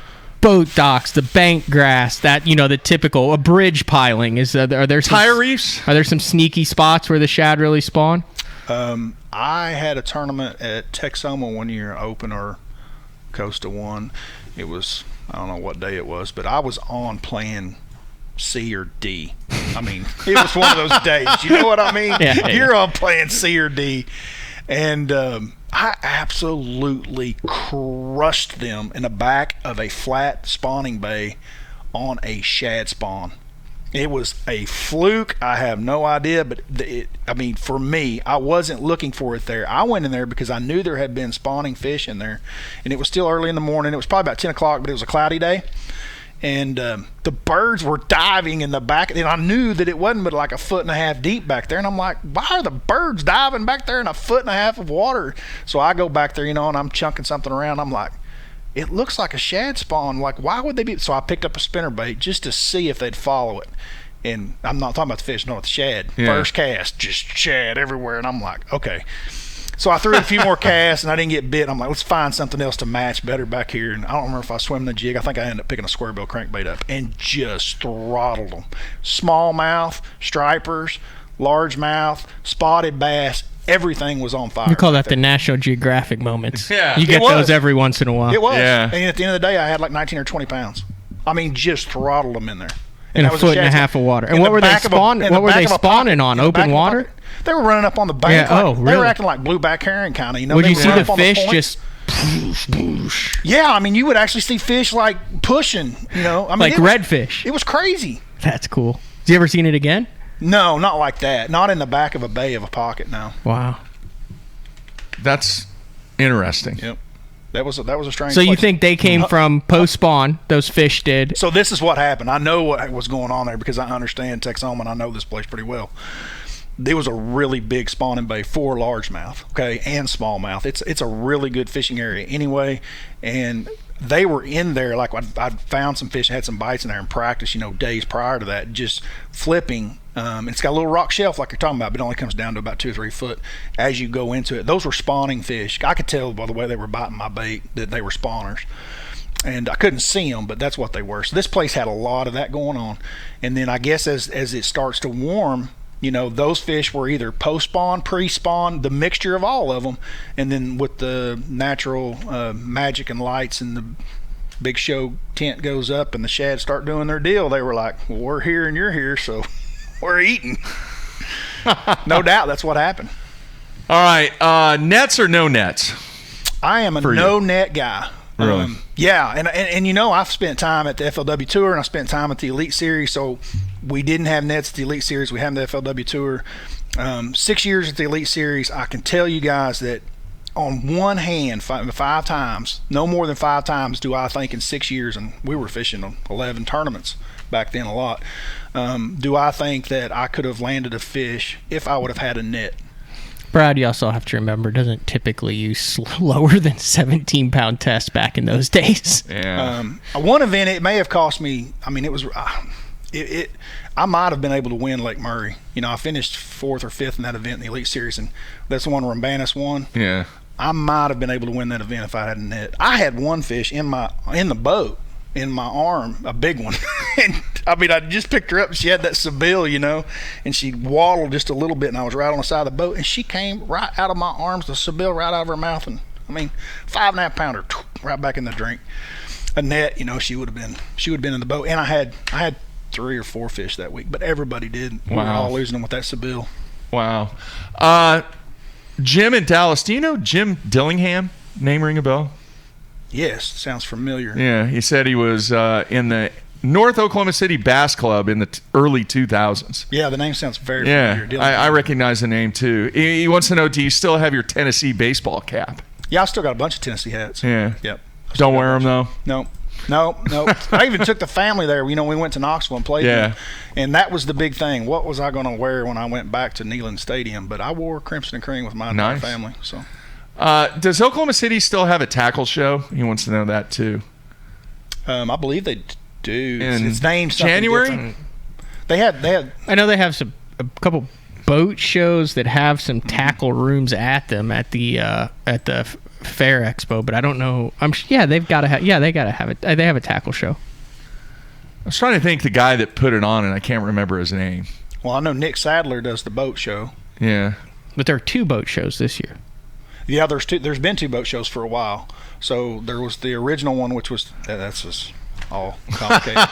boat docks, the bank grass, that, you know, the typical, a bridge piling. Are there some tire reefs? Are there some sneaky spots where the shad really spawn? I had a tournament at Texoma one year, Open or Costa One. It was, I don't know what day it was, but I was on playing C or D. I mean, it was one of those days. You know what I mean? Yeah. You're on playing C or D. And I absolutely crushed them in the back of a flat spawning bay on a shad spawn. It was a fluke. I have no idea, but for me, I wasn't looking for it there. I went in there because I knew there had been spawning fish in there, and it was still early in the morning. It was probably about 10 o'clock, but it was a cloudy day, and the birds were diving in the back, and I knew that it wasn't but like 1.5 feet deep back there, and I'm like, why are the birds diving back there in 1.5 feet of water? So I go back there, you know, and I'm chunking something around. I'm like, it looks like a shad spawn. Like, why would they be? So I picked up a spinnerbait just to see if they'd follow it. And I'm not talking about the fish, no, the shad. Yeah. First cast, just shad everywhere. And I'm like, okay. So I threw a few more casts, and I didn't get bit. I'm like, let's find something else to match better back here. And I don't remember if I swam the jig. I think I ended up picking a square bill crankbait up and just throttled them. Smallmouth, stripers, largemouth, spotted bass. Everything was on fire. You call that the National Geographic moments. Yeah. You get those every once in a while. It was. Yeah. And at the end of the day, I had like 19 or 20 pounds. I mean, just throttled them in there. In a foot and a half of water. And what were they spawning? What were they spawning on? Open water? They were running up on the bank. Yeah. Oh, really? They were acting like blueback herring kind of. You know. Would you see the fish fish just? Yeah, I mean, you would actually see fish like pushing. You know, I mean, like redfish. It was crazy. That's cool. Have you ever seen it again? No, not like that. Not in the back of a bay of a pocket. No. Wow. That's interesting. Yep. That was a strange. So you place. think they came from post spawn? Those fish did. So this is what happened. I know what was going on there because I understand Texoma and I know this place pretty well. There was a really big spawning bay for largemouth, okay, and smallmouth. It's a really good fishing area anyway, and they were in there. Like I'd found some fish, had some bites in there in practice, days prior to that, just flipping. It's got a little rock shelf like you're talking about, but it only comes down to about 2 or 3 foot as you go into it. Those were spawning fish. I could tell by the way they were biting my bait that they were spawners. And I couldn't see them, but that's what they were. So this place had a lot of that going on. And then I guess as it starts to warm, those fish were either post-spawn, pre-spawn, the mixture of all of them. And then with the natural magic and lights and the big show tent goes up and the shad start doing their deal, they were like, well, we're here and you're here, so we're eating. No doubt that's what happened. All right, nets or no nets? I am a no-net guy. Really? Yeah, and I've spent time at the FLW Tour and I spent time at the Elite Series, so we didn't have nets at the Elite Series. We had the FLW Tour. 6 years at the Elite Series, I can tell you guys that on one hand, 5 times, no more than 5 times do I think in 6 years, and we were fishing 11 tournaments back then a lot, do I think that I could have landed a fish if I would have had a net. Brad, you also have to remember, doesn't typically use lower than 17-pound tests back in those days. Yeah. One event, it may have cost me, it was, I might have been able to win Lake Murray. I finished 4th or 5th in that event in the Elite Series, and that's the one Rambanis won. Yeah. I might have been able to win that event if I had a net. I had one fish in the boat, in my arm, a big one. And I just picked her up and she had that Seville, and she waddled just a little bit and I was right on the side of the boat and she came right out of my arms, the Seville right out of her mouth, and 5.5 pounder right back in the drink. A net, she would have been in the boat. And I had 3 or 4 fish that week, but everybody did. Wow. We were all losing them with that Seville. Wow. Jim in Dallas, do you know Jim Dillingham? Name ring a bell? Yes, sounds familiar. Yeah, he said he was in the North Oklahoma City Bass Club in the early 2000s. Yeah, the name sounds very familiar. Yeah, I recognize the name too. He wants to know, do you still have your Tennessee baseball cap? Yeah, I still got a bunch of Tennessee hats. Yeah. Yep. Don't wear them though? No. I even took the family there. We went to Knoxville and played them. And that was the big thing. What was I going to wear when I went back to Neyland Stadium? But I wore crimson and cream with my entire family. So. Does Oklahoma City still have a tackle show? He wants to know that too. I believe they do. It's named something January? different. They had. I know they have a couple boat shows that have some tackle rooms at them at the Fair Expo, but I don't know. They've got to have. Yeah, they got to have it. They have a tackle show. I was trying to think the guy that put it on, and I can't remember his name. Well, I know Nick Sadler does the boat show. Yeah, but there are 2 boat shows this year. Yeah, there's been 2 boat shows for a while. So there was the original one, which was that's just all complicated.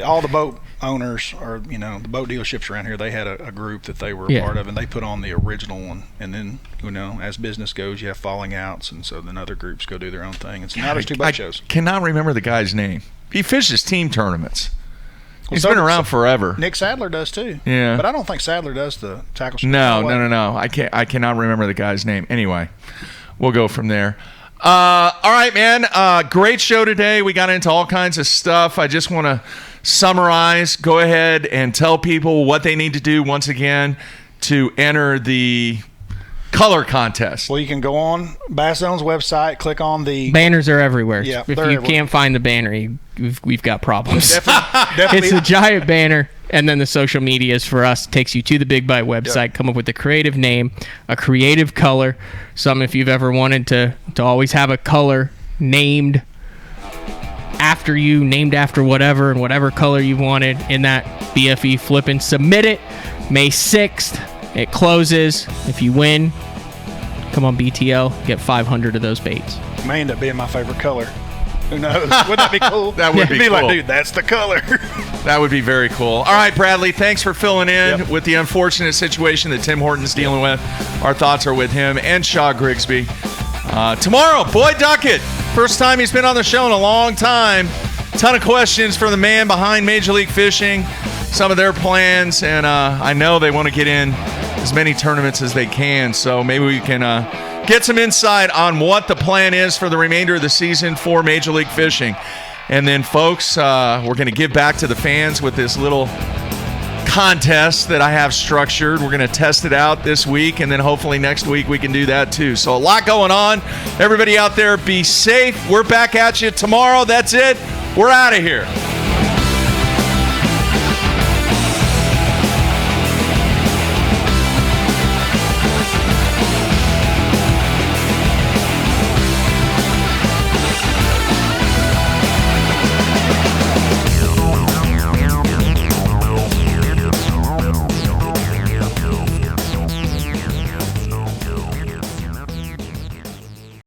All the boat owners or the boat dealerships around here, they had a group that they were a part of, and they put on the original one. And then as business goes, you have falling outs, and so then other groups go do their own thing. And so now there's 2 boat shows. Cannot remember the guy's name. He fishes team tournaments. He's been around forever. Nick Sadler does too. Yeah, but I don't think Sadler does the tackle show. No. I cannot remember the guy's name. Anyway, we'll go from there. All right, man. Great show today. We got into all kinds of stuff. I just want to summarize. Go ahead and tell people what they need to do once again to enter the color contest. Well, you can go on Bass Zone's website, click on the banners are everywhere. Yeah, if you can't find the banner, we've got problems. Definitely. It's a giant banner, and then the social medias for us takes you to the Big Bite website. Yep. Come up with a creative name, a creative color. Something if you've ever wanted to always have a color named after you, named after whatever, and whatever color you wanted in that BFE flipping. Submit it May 6th. It closes. If you win, come on BTL, get 500 of those baits. May end up being my favorite color. Who knows? Wouldn't that be cool? That would be cool. Like, dude, that's the color. That would be very cool. All right, Bradley, thanks for filling in with the unfortunate situation that Tim Horton's dealing with. Our thoughts are with him and Shaw Grigsby. Tomorrow, Boyd Duckett. First time he's been on the show in a long time. Ton of questions for the man behind Major League Fishing, some of their plans, and I know they want to get in as many tournaments as they can, so maybe we can get some insight on what the plan is for the remainder of the season for Major League Fishing. And then, folks, we're going to give back to the fans with this little contest that I have structured. We're going to test it out this week, and then hopefully next week we can do that too. So a lot going on. Everybody out there, be safe. We're back at you tomorrow. That's it. We're out of here.